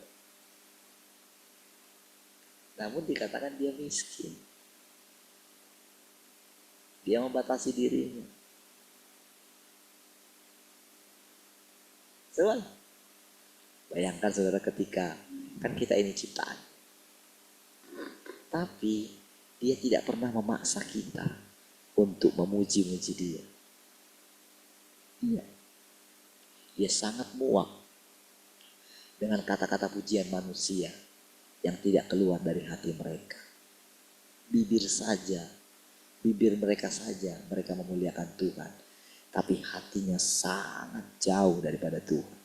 Namun dikatakan dia miskin. Dia membatasi dirinya. Coba bayangkan saudara ketika kan kita ini ciptaan. Tapi dia tidak pernah memaksa kita untuk memuji-muji dia. Iya. Dia sangat muak dengan kata-kata pujian manusia yang tidak keluar dari hati mereka. Bibir mereka saja mereka memuliakan Tuhan, tapi hatinya sangat jauh daripada Tuhan.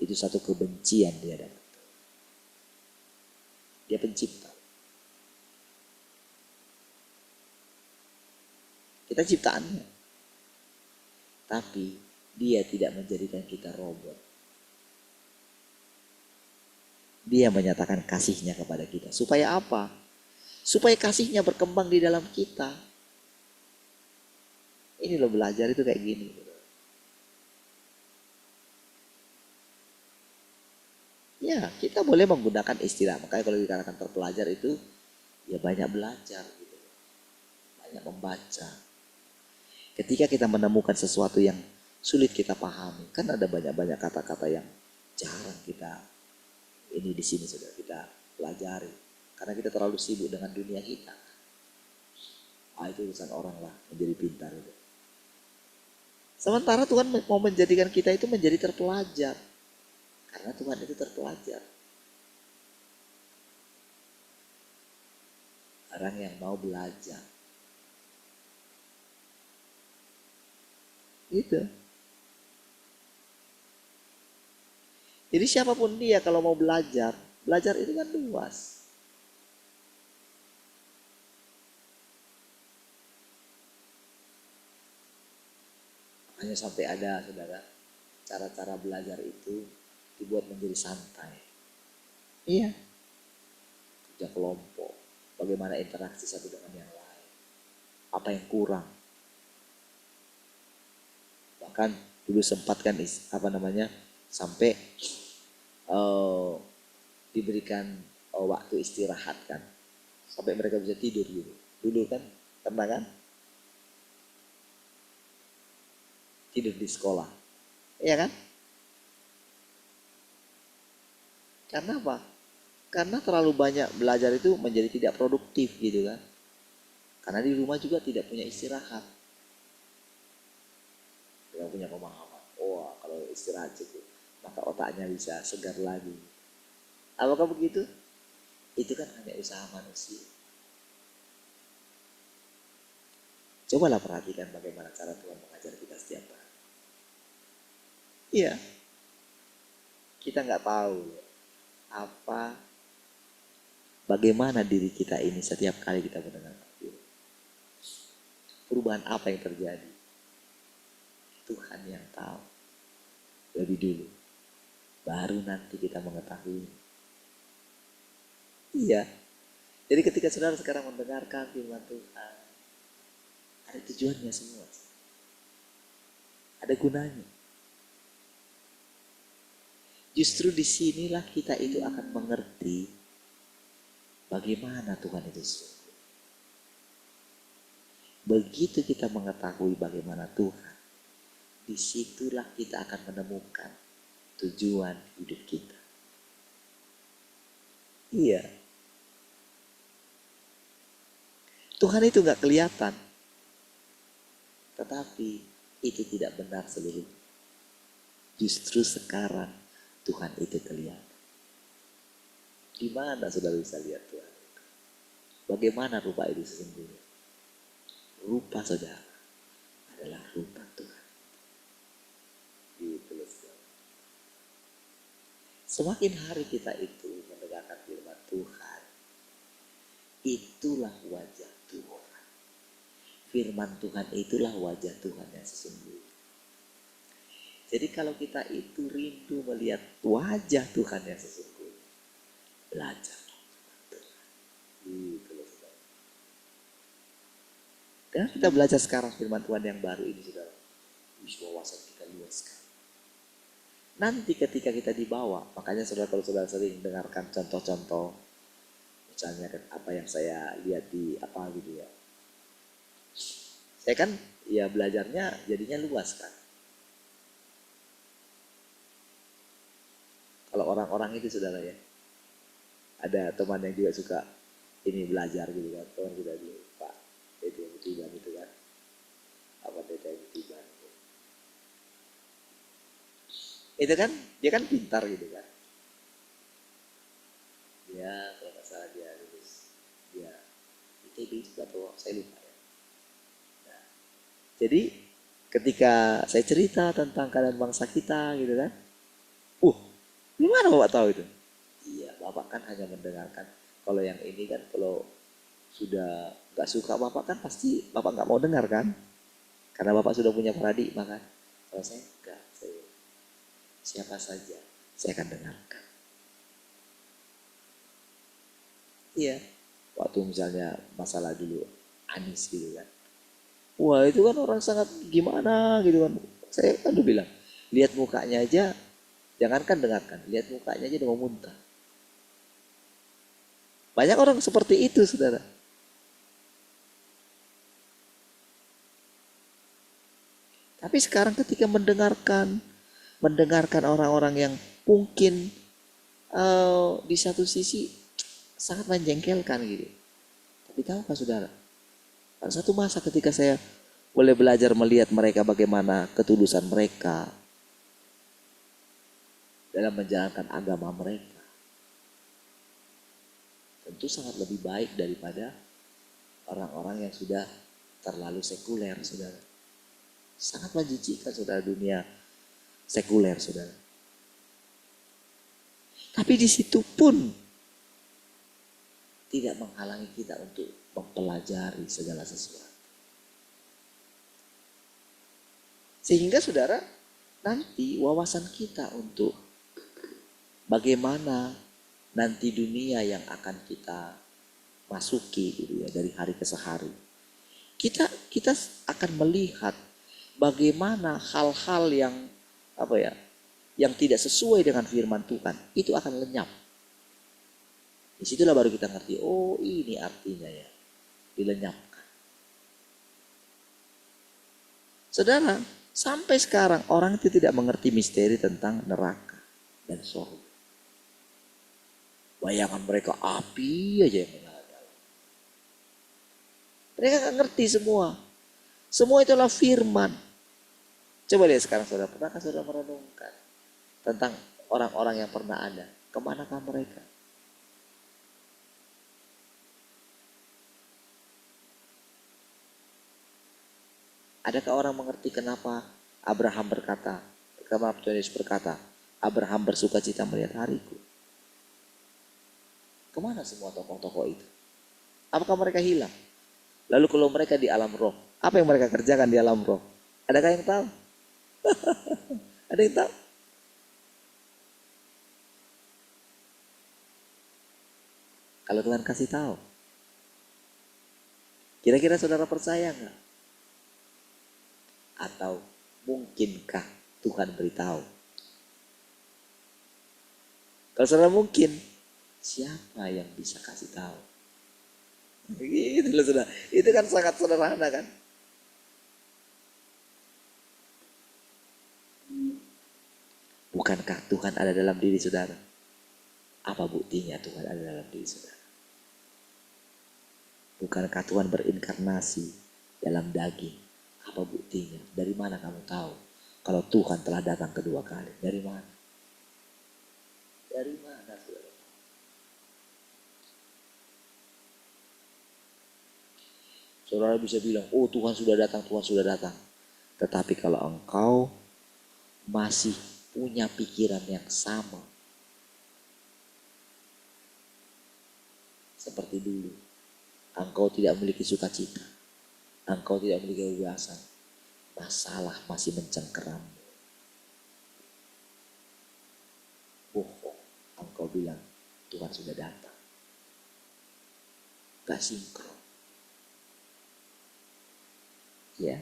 Itu satu kebencian dia dan Tuhan. Dia pencipta. Kita ciptaannya. Tapi dia tidak menjadikan kita robot. Dia menyatakan kasihnya kepada kita. Supaya apa? Supaya kasihnya berkembang di dalam kita. Ini loh belajar itu kayak gini. Ya kita boleh menggunakan istilah. Makanya kalau dikatakan terpelajar itu ya banyak belajar. Gitu. Banyak membaca. Ketika kita menemukan sesuatu yang sulit kita pahami. Kan ada banyak-banyak kata-kata yang jarang kita ini di sini sudah kita pelajari karena kita terlalu sibuk dengan dunia kita. Itu urusan orang lah menjadi pintar itu. Sementara Tuhan mau menjadikan kita itu menjadi terpelajar karena Tuhan itu terpelajar. Orang yang mau belajar. Gitu. Jadi siapapun dia kalau mau belajar, belajar itu kan luas. Hanya sampai ada, saudara, cara-cara belajar itu dibuat menjadi santai. Iya. Kerja kelompok, bagaimana interaksi satu dengan yang lain. Apa yang kurang. Bahkan dulu sempat kan sampai diberikan waktu istirahat kan. Sampai mereka bisa tidur gitu. Dulu kan, pernah kan? Tidur di sekolah. Iya kan? Karena apa? Karena terlalu banyak belajar itu menjadi tidak produktif gitu kan. Karena di rumah juga tidak punya istirahat. Tidak punya pemahaman. Oh, kalau istirahat cukup, maka otaknya bisa segar lagi. Apakah begitu? Itu kan hanya usaha manusia. Cobalah perhatikan bagaimana cara Tuhan mengajar kita setiap hari. Iya. Kita nggak tahu bagaimana diri kita ini setiap kali kita mendengar firman. Perubahan apa yang terjadi? Tuhan yang tahu. Lebih dulu. Baru nanti kita mengetahui. Iya. Jadi ketika saudara sekarang mendengarkan firman Tuhan, ada tujuannya semua. Ada gunanya. Justru disinilah kita itu akan mengerti bagaimana Tuhan itu sungguh. Begitu kita mengetahui bagaimana Tuhan, disitulah kita akan menemukan tujuan hidup kita. Iya. Tuhan itu gak kelihatan. Tetapi itu tidak benar seluruhnya. Justru sekarang Tuhan itu kelihatan. Di mana saudara bisa lihat Tuhan? Bagaimana rupa itu sesungguhnya? Rupa saudara adalah rupa Tuhan. Gitu loh saudara. Semakin hari kita itu mendengarkan firman Tuhan, itulah wajah Tuhan. Firman Tuhan itulah wajah Tuhan yang sesungguhnya. Jadi kalau kita itu rindu melihat wajah Tuhan yang sesungguhnya, belajar Tuhan. Gitu loh saudara. Dan kita belajar sekarang firman Tuhan yang baru ini saudara. Wawasan kita luas sekali. Nanti ketika kita dibawa, makanya saudara kalau saudara sering dengarkan contoh-contoh, misalnya apa yang saya lihat di apa gitu ya. Saya kan ya belajarnya jadinya luas kan. Kalau orang-orang itu saudara ya, ada teman yang juga suka ini belajar gitu kan, teman kita dulu Pak Tete Butiban itu kan, apa Tete Butiban itu kan, dia kan pintar gitu kan, dia kalau nggak salah dia lulus, dia ITB juga tuh saya lupa ya. Nah, jadi ketika saya cerita tentang keadaan bangsa kita gitu kan, gimana Bapak tahu itu? Iya, Bapak kan hanya mendengarkan. Kalau yang ini kan kalau sudah gak suka Bapak kan pasti Bapak gak mau dengar kan? Karena Bapak sudah punya paradigma kan? Kalau saya enggak, siapa saja saya akan dengarkan. Iya, waktu misalnya masalah dulu Anies gitu kan. Wah itu kan orang sangat gimana gitu kan. Saya kan udah bilang, lihat mukanya aja. Jangankan dengarkan, lihat mukanya aja udah mau muntah. Banyak orang seperti itu, saudara. Tapi sekarang ketika mendengarkan orang-orang yang mungkin di satu sisi sangat menjengkelkan gitu. Tapi tahukah saudara, pada satu masa ketika saya boleh belajar melihat mereka bagaimana ketulusan mereka dalam menjalankan agama mereka, tentu sangat lebih baik daripada orang-orang yang sudah terlalu sekuler, saudara. Sangat menjijikkan saudara dunia sekuler, saudara. Tapi di situ pun tidak menghalangi kita untuk mempelajari segala sesuatu. Sehingga saudara, nanti wawasan kita untuk bagaimana nanti dunia yang akan kita masuki gitu ya, dari hari ke hari. Kita akan melihat bagaimana hal-hal yang yang tidak sesuai dengan firman Tuhan itu akan lenyap. Disitulah baru kita ngerti, oh ini artinya ya, dilenyapkan. Saudara, sampai sekarang orang itu tidak mengerti misteri tentang neraka dan surga. Bayangan mereka api aja yang menyala-nyala. Mereka gak ngerti semua. Semua itulah firman. Coba lihat sekarang saudara, pernahkah saudara merenungkan tentang orang-orang yang pernah ada? Kemanakah mereka? Adakah orang mengerti kenapa Abraham berkata, kenapa Tuhan Yesus berkata, Abraham bersuka cita melihat hariku? Kemana semua tokoh-tokoh itu? Apakah mereka hilang? Lalu kalau mereka di alam roh, apa yang mereka kerjakan di alam roh? Adakah yang tahu? Ada yang tahu? Kalau Tuhan kasih tahu, kira-kira saudara percaya nggak? Atau mungkinkah Tuhan beritahu? Kalau saudara mungkin, siapa yang bisa kasih tahu? Gitu loh saudara. Itu kan sangat sederhana kan? Bukankah Tuhan ada dalam diri saudara? Apa buktinya Tuhan ada dalam diri saudara? Bukankah Tuhan berinkarnasi dalam daging? Apa buktinya? Dari mana kamu tahu kalau Tuhan telah datang kedua kali? Dari mana? Dari mana saudara? Saudara bisa bilang, oh Tuhan sudah datang, Tuhan sudah datang. Tetapi kalau engkau masih punya pikiran yang sama seperti dulu, engkau tidak memiliki sukacita, engkau tidak memiliki kebebasan, masalah masih mencengkeram. Bohong, engkau bilang Tuhan sudah datang. Gak sinkron. Ya.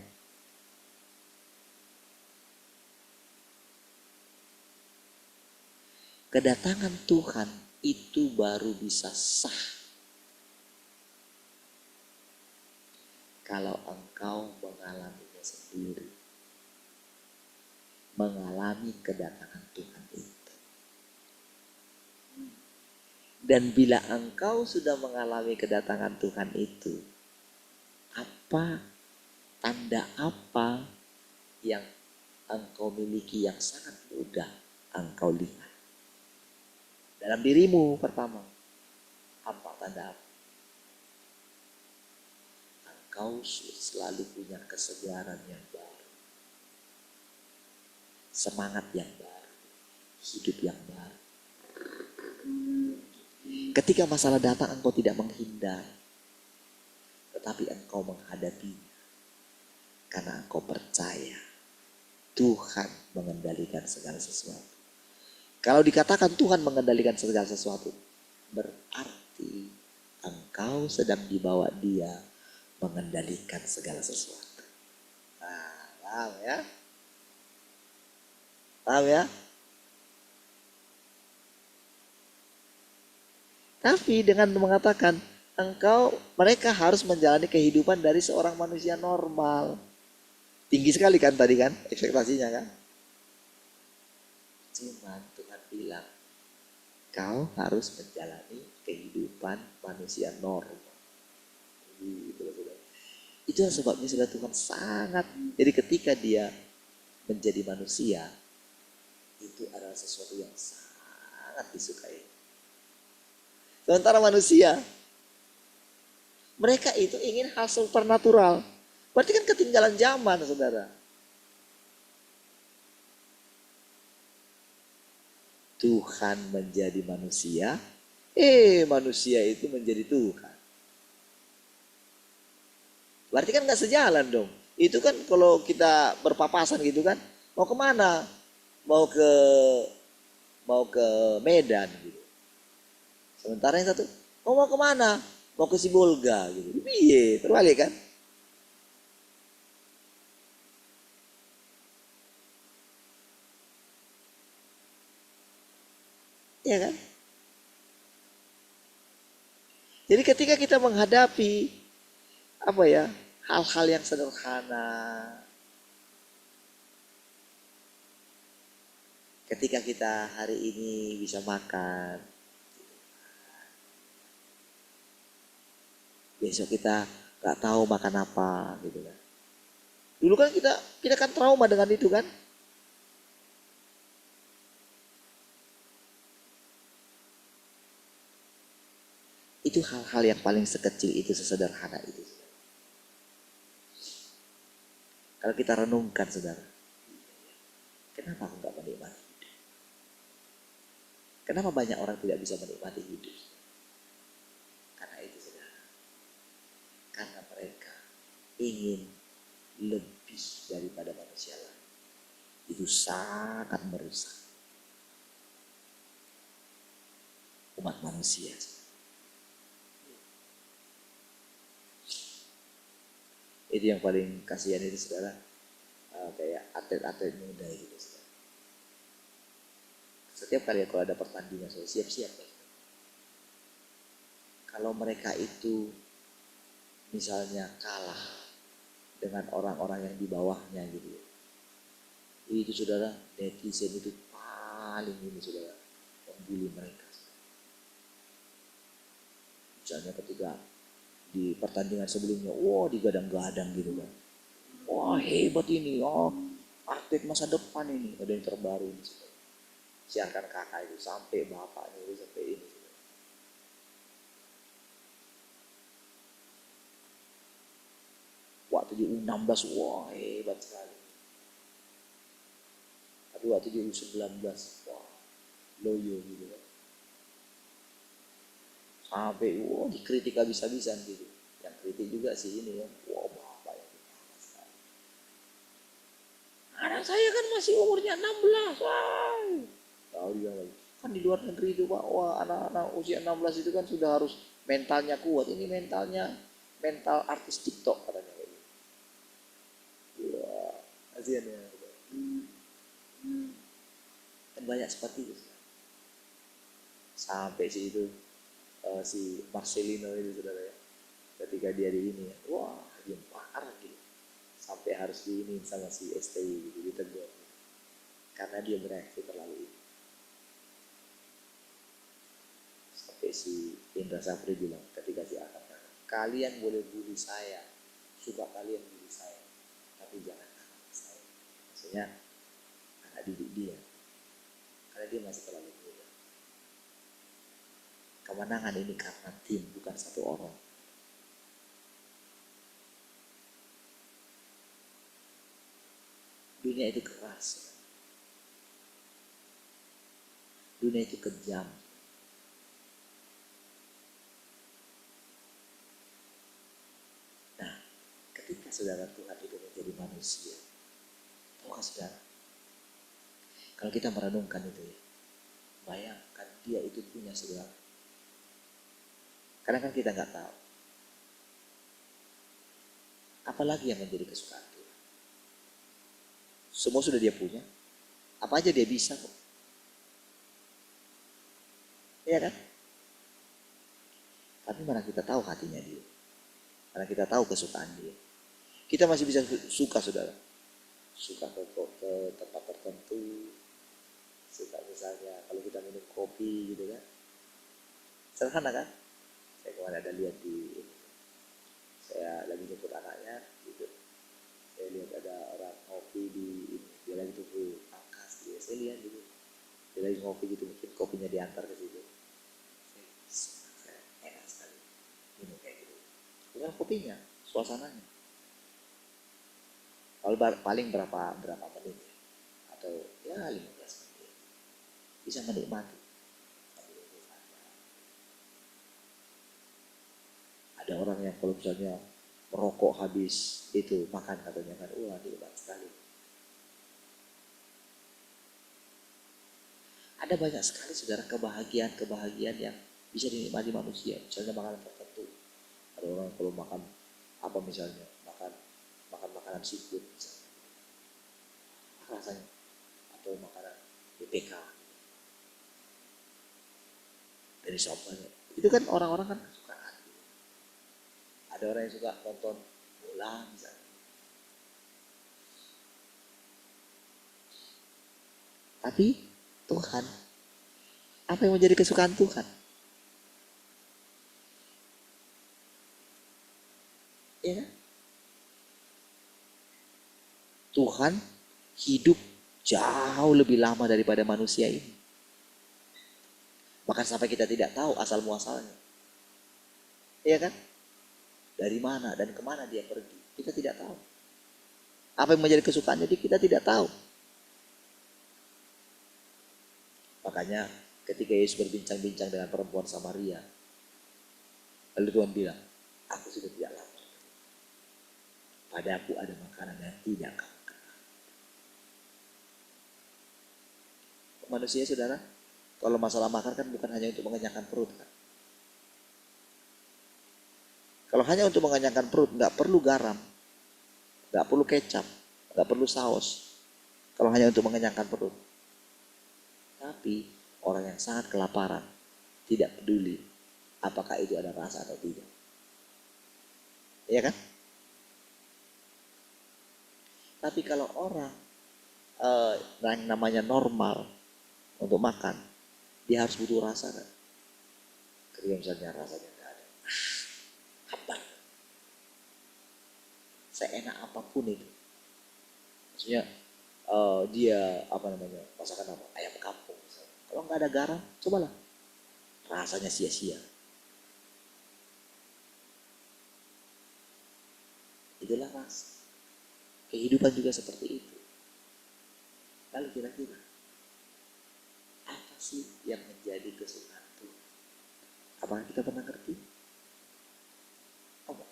Kedatangan Tuhan itu baru bisa sah kalau engkau mengalaminya sendiri. Mengalami kedatangan Tuhan itu. Dan bila engkau sudah mengalami kedatangan Tuhan itu, tanda apa yang engkau miliki yang sangat mudah engkau lihat dalam dirimu? Pertama, apa tanda apa? Engkau selalu punya kesegaran yang baru, semangat yang baru, hidup yang baru. Ketika masalah datang, engkau tidak menghindar, tetapi engkau menghadapinya. Karena engkau percaya Tuhan mengendalikan segala sesuatu. Kalau dikatakan Tuhan mengendalikan segala sesuatu, berarti engkau sedang dibawa Dia mengendalikan segala sesuatu. Nah, paham ya? Paham ya? Tapi dengan mengatakan mereka harus menjalani kehidupan dari seorang manusia normal. Tinggi sekali kan tadi kan ekspektasinya kan. Cuman Tuhan bilang kau harus menjalani kehidupan manusia normal. Itu sebabnya sudah Tuhan sangat. Jadi ketika Dia menjadi manusia, itu adalah sesuatu yang sangat disukai. Sementara manusia, mereka itu ingin hal supernatural. Berarti kan ketinggalan zaman, saudara. Tuhan menjadi manusia, manusia itu menjadi Tuhan. Berarti kan nggak sejalan dong. Itu kan kalau kita berpapasan gitu kan, mau kemana? Mau ke Medan gitu. Sementara yang satu, mau kemana? Mau ke Sibolga gitu. Iya, terbalik kan? Iya kan? Jadi ketika kita menghadapi hal-hal yang sederhana, ketika kita hari ini bisa makan, besok kita nggak tahu makan apa gitu kan. Dulu kan kita kan trauma dengan itu kan. Itu hal-hal yang paling sekecil itu, sesederhana itu. Kalau kita renungkan saudara, kenapa aku nggak menikmati hidup? Kenapa banyak orang tidak bisa menikmati hidup? Karena itu saudara. Karena mereka ingin lebih daripada manusia lain. Itu sangat merusak umat manusia. Itu yang paling kasihan itu saudara, kayak atlet-atlet muda gitu saudara. Setiap kali kalau ada pertandingan saya siap-siap ya. Kalau mereka itu misalnya kalah dengan orang-orang yang di bawahnya gitu ya, itu saudara, netizen itu paling ini saudara, membuli mereka. Misalnya ketika di pertandingan sebelumnya, wah digadang-gadang gitu kan, wah hebat ini, atlet masa depan ini, ada yang terbaru ini. Siarkan kakak itu sampai bapaknya itu sampai ini. Waktu di U16, wah hebat sekali. Tapi waktu di U19, wah loyo gitu kan. Sampai dikritik habis-habisan gitu. Yang kritik juga sih ini ya, wah bapak yang sekali. Anak saya kan masih umurnya 16, wah. Tahu dia lagi. Kan di luar negeri itu Pak, wah anak-anak usia 16 itu kan sudah harus mentalnya kuat. Ini mental artis TikTok katanya kayak gitu. Wah, kasihan ya. Kan banyak seperti itu. Sampai si Marcelino itu saudara ya, ketika dia di ini ya, wah dia parah gitu, sampai harus diinin sama si STI gitu, ditegur karena dia bereaksi terlalu ini. Sampai si Indra Safri bilang ketika si Akan, kalian boleh bully saya, suka kalian bully saya, tapi jangan anak saya. Maksudnya anak didik dia, karena dia masih terlalu muda. Kemenangan ini karena tim, bukan satu orang. Dunia itu keras. Dunia itu kejam. Nah, ketika saudara Tuhan itu menjadi manusia, tahukah saudara? Kalau kita merenungkan itu ya, bayangkan dia itu punya segala. Karena kan kita nggak tahu. Apalagi yang menjadi kesukaan Tuhan. Semua sudah dia punya. Apa aja dia bisa kok. Iya kan? Tapi mana kita tahu hatinya dia. Karena kita tahu kesukaan dia. Kita masih bisa suka saudara. Suka ke tempat tertentu. Suka misalnya kalau kita minum kopi gitu kan. Sederhana kan? Saya kemarin ada lihat saya lagi jemput anaknya gitu. Saya lihat ada orang ngopi dia lagi tunggu angkas gitu. Saya lihat gitu. Dia lagi ngopi gitu, mungkin kopinya diantar ke situ. Saya enak sekali minum kayak gitu. Bukan kopinya, suasananya. Kalau paling berapa menit ya? Atau ya 15 menit. bisa menikmati. Ada orang yang kalau misalnya merokok habis itu makan katanya kan, wah nikmat sekali. Ada banyak sekali saudara kebahagiaan yang bisa dinikmati manusia. Misalnya makanan tertentu. Ada orang kalau makan apa misalnya, makan makanan seafood misalnya, rasanya, atau makanan BPK dari sopanya. Itu kan orang-orang kan kesukaan. Ada orang yang suka nonton bola misalnya. Tapi Tuhan, apa yang menjadi kesukaan Tuhan? Ya kan? Tuhan hidup jauh lebih lama daripada manusia ini. Bahkan sampai kita tidak tahu asal muasalnya. Iya kan? Dari mana dan kemana dia pergi, kita tidak tahu. Apa yang menjadi kesukaannya kita tidak tahu. Makanya ketika Yesus berbincang-bincang dengan perempuan Samaria, lalu Tuhan bilang, aku sudah tidak lapar. Padaku ada makanan yang tidak kamu kenal. Manusia saudara, kalau masalah makan kan bukan hanya untuk mengenyangkan perut kan. Kalau hanya untuk mengenyangkan perut, nggak perlu garam, nggak perlu kecap, nggak perlu saus. Kalau hanya untuk mengenyangkan perut. Tapi orang yang sangat kelaparan tidak peduli apakah itu ada rasa atau tidak. Iya kan? Tapi kalau orang yang namanya normal untuk makan, dia harus butuh rasa kan? Ketika misalnya rasanya nggak ada, hambar. Seenak apapun itu. Maksudnya dia apa namanya, masakan apa, ayam kampung misalnya. Kalau nggak ada garam, cobalah, rasanya sia-sia. Itulah rasa. Kehidupan juga seperti itu. Lalu kira-kira apa sih yang menjadi kesukaan Tuhan? Apakah kita pernah ngerti? Apa?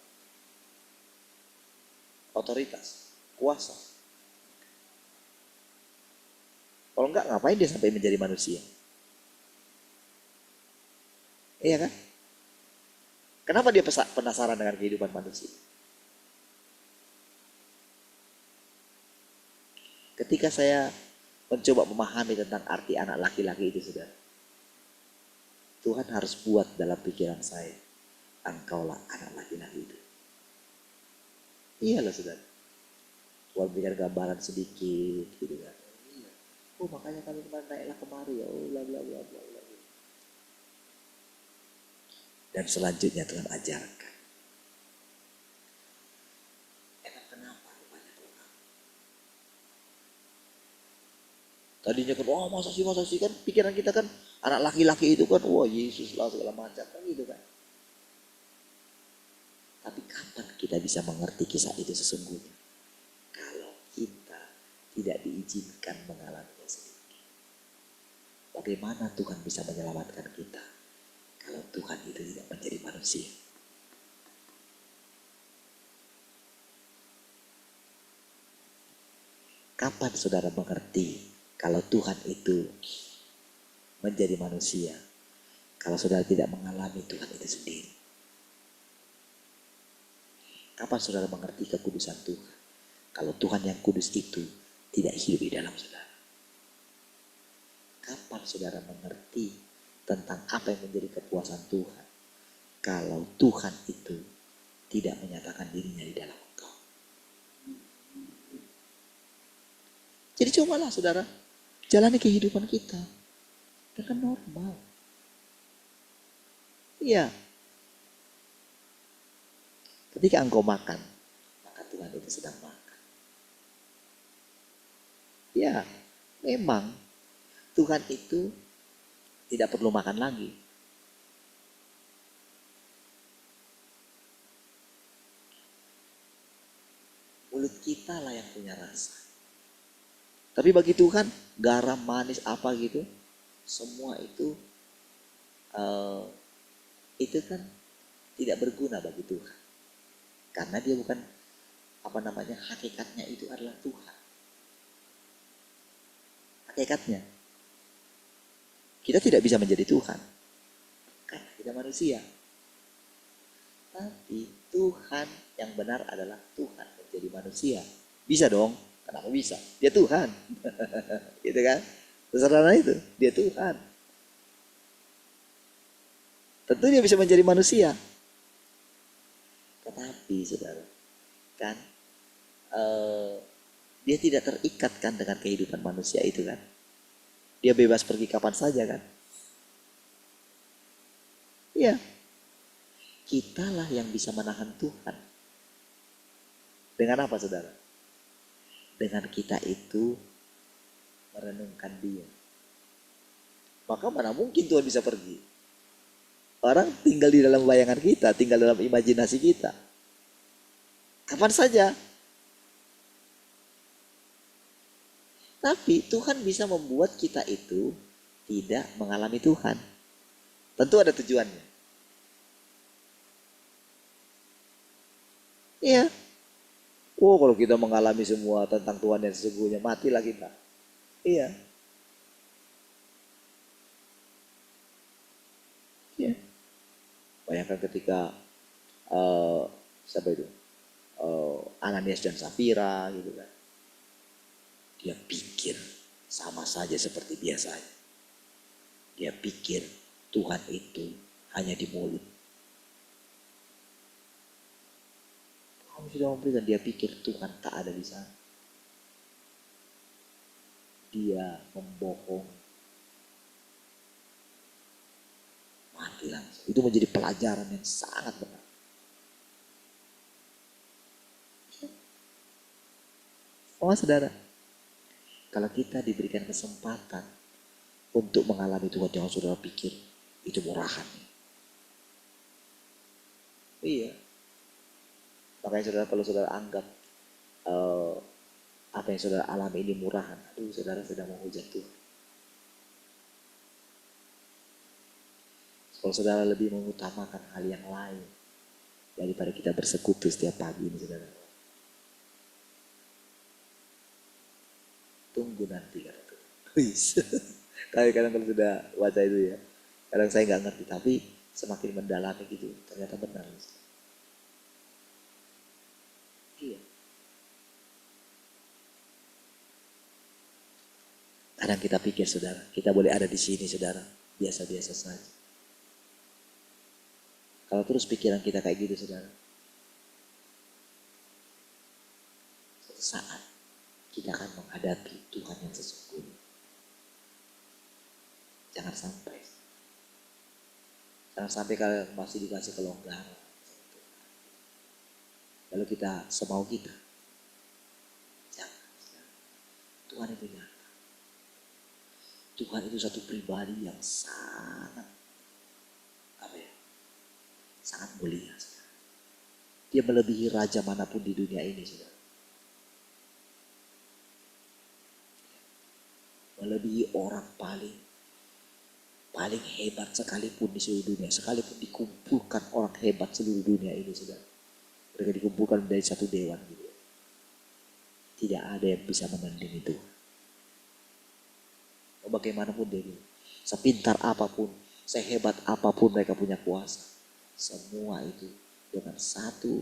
Otoritas, kuasa. Kalau enggak, ngapain dia sampai menjadi manusia? Iya kan? Kenapa dia penasaran dengan kehidupan manusia? Ketika saya mencoba memahami tentang arti anak laki-laki itu, saudara, Tuhan harus buat dalam pikiran saya, engkaulah anak laki-laki itu. Iyalah saudara. Tuhan berikan gambaran sedikit gitu kan. Oh makanya kami kemarin naiklah kemari ya. Oh bla bla bla bla bla. Dan selanjutnya Tuhan ajarkan. Emang kenapa rupanya Tuhan? Tadinya kan, wah masa sih kan pikiran kita kan anak laki-laki itu kan, wah Yesus lah segala macam kan gitu kan. Tapi kapan kita bisa mengerti kisah itu sesungguhnya? Kalau kita tidak diizinkan mengalaminya sendiri. Bagaimana Tuhan bisa menyelamatkan kita kalau Tuhan itu tidak menjadi manusia? Kapan saudara mengerti kalau Tuhan itu menjadi manusia? Kalau saudara tidak mengalami Tuhan itu sendiri. Kapan saudara mengerti kekudusan Tuhan? Kalau Tuhan yang kudus itu tidak hidup di dalam saudara. Kapan saudara mengerti tentang apa yang menjadi kepuasan Tuhan? Kalau Tuhan itu tidak menyatakan dirinya di dalam engkau. Jadi cobalah saudara, jalani kehidupan kita dengan normal. Iya. Ketika engkau makan, maka Tuhan itu sedang makan. Ya, memang Tuhan itu tidak perlu makan lagi. Mulut kita lah yang punya rasa. Tapi bagi Tuhan, garam, manis, apa gitu, semua itu kan tidak berguna bagi Tuhan. Karena dia bukan hakikatnya itu adalah Tuhan. Hakikatnya kita tidak bisa menjadi Tuhan karena kita manusia. Tapi Tuhan yang benar adalah Tuhan menjadi manusia. Bisa dong? Kenapa bisa? Dia Tuhan. Gitu kan? Sesederhana itu, dia Tuhan. Tentu dia bisa menjadi manusia. Tetapi saudara, kan dia tidak terikat kan dengan kehidupan manusia itu kan. Dia bebas pergi kapan saja kan. Iya. Kitalah yang bisa menahan Tuhan. Dengan apa saudara? Dengan kita itu merenungkan dia. Maka mana mungkin Tuhan bisa pergi. Orang tinggal di dalam bayangan kita, tinggal dalam imajinasi kita. Kapan saja. Tapi Tuhan bisa membuat kita itu tidak mengalami Tuhan. Tentu ada tujuannya. Iya. Oh, kalau kita mengalami semua tentang Tuhan yang sesungguhnya, matilah kita. Iya. Iya. Bayangkan ketika siapa itu? Ananias dan Safira gitu kan. Dia pikir sama saja seperti biasanya. Dia pikir Tuhan itu hanya di mulut. Kamu sudah memberikan, dia pikir Tuhan tak ada di sana. Dia membohong. Mati langsung. Itu menjadi pelajaran yang sangat benar. Oh saudara, kalau kita diberikan kesempatan untuk mengalami Tuhan yang saudara pikir, itu murahan. Iya. Makanya saudara, kalau saudara anggap apa yang saudara alami ini murahan, aduh saudara sedang menghujat Tuhan. Kalau saudara lebih mengutamakan hal yang lain daripada kita bersekutu setiap pagi ini saudara. Tunggu nanti kata Tuhan. Kadang-kadang kalau sudah baca itu ya, kadang saya nggak ngerti, tapi semakin mendalami gitu, ternyata benar. Iya. Kadang kita pikir saudara, kita boleh ada di sini saudara, biasa-biasa saja. Kalau terus pikiran kita kayak gitu saudara, suatu saat kita akan menghadapi Tuhan yang sesungguhnya. Jangan sampai kalau masih dikasih kelonggaran, lalu kita semau kita. Jangan. Tuhan itu nyata. Tuhan itu satu pribadi yang sangat sangat mulia. Dia melebihi raja manapun di dunia ini saudara. Melebihi orang paling hebat sekalipun di seluruh dunia. Sekalipun dikumpulkan orang hebat seluruh dunia ini saudara. Mereka dikumpulkan dari satu dewan gitu. Tidak ada yang bisa menandingi itu. Bagaimanapun dia gitu. Sepintar apapun, sehebat apapun mereka punya kuasa. Semua itu dengan satu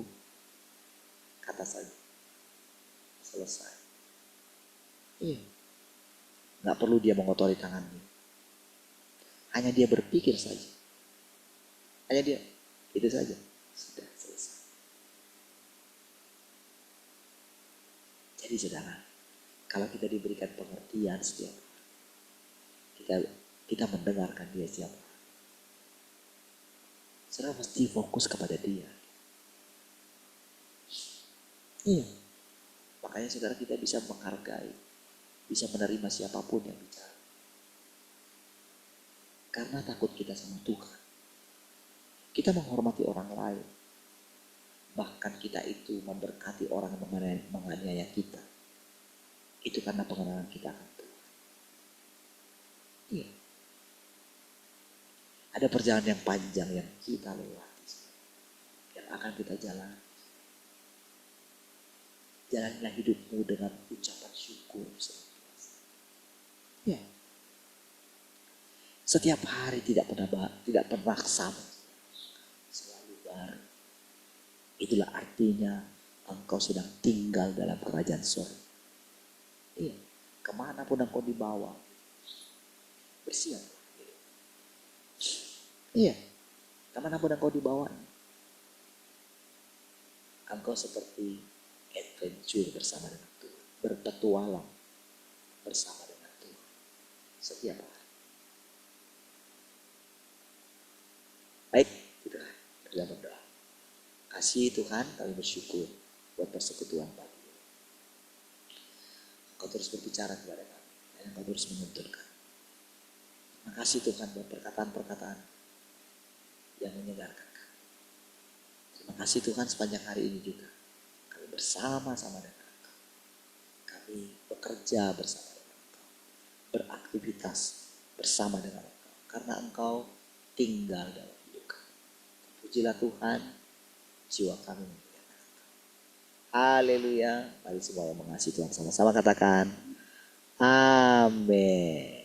kata saja. Selesai. Iya. Nggak perlu dia mengotori tangannya. Hanya dia berpikir saja. Hanya dia. Itu saja. Sudah selesai. Jadi saudara, kalau kita diberikan pengertian setiap kita mendengarkan dia setiap hari. Saudara mesti fokus kepada dia. Iya. Makanya saudara kita bisa menghargai, bisa menerima siapapun yang bicara. Karena takut kita sama Tuhan. Kita menghormati orang lain. Bahkan kita itu memberkati orang yang menganiaya kita. Itu karena pengenalan kita akan Tuhan. Iya. Ada perjalanan yang panjang yang kita lewati, yang akan kita jalani. Jalanilah hidupmu dengan ucapan syukur. Ya. Setiap hari tidak pernah sama, selalu baru. Itulah artinya engkau sedang tinggal dalam kerajaan surga. Iya, kemanapun engkau dibawa, bersiap. Iya, kemanapun engkau dibawa, engkau seperti adventure bersama dengan Tuhan, berpetualang bersama dengan Tuhan setiap hari. Baik, kita berdoa. Kasih Tuhan, kami bersyukur buat persekutuan pagi. Engkau terus berbicara kepada kami, dan Engkau terus menuntun kami. Terima kasih Tuhan buat perkataan-perkataan yang menyegarkan kami. Terima kasih Tuhan sepanjang hari ini juga kami bersama-sama dengan Engkau. Kami bekerja bersama dengan Engkau, beraktivitas bersama dengan Engkau, karena Engkau tinggal dalam hidup kami. Pujilah Tuhan, jiwa kami memuliakan Engkau. Haleluya. Mari semua yang mengasihi Tuhan sama-sama katakan amin.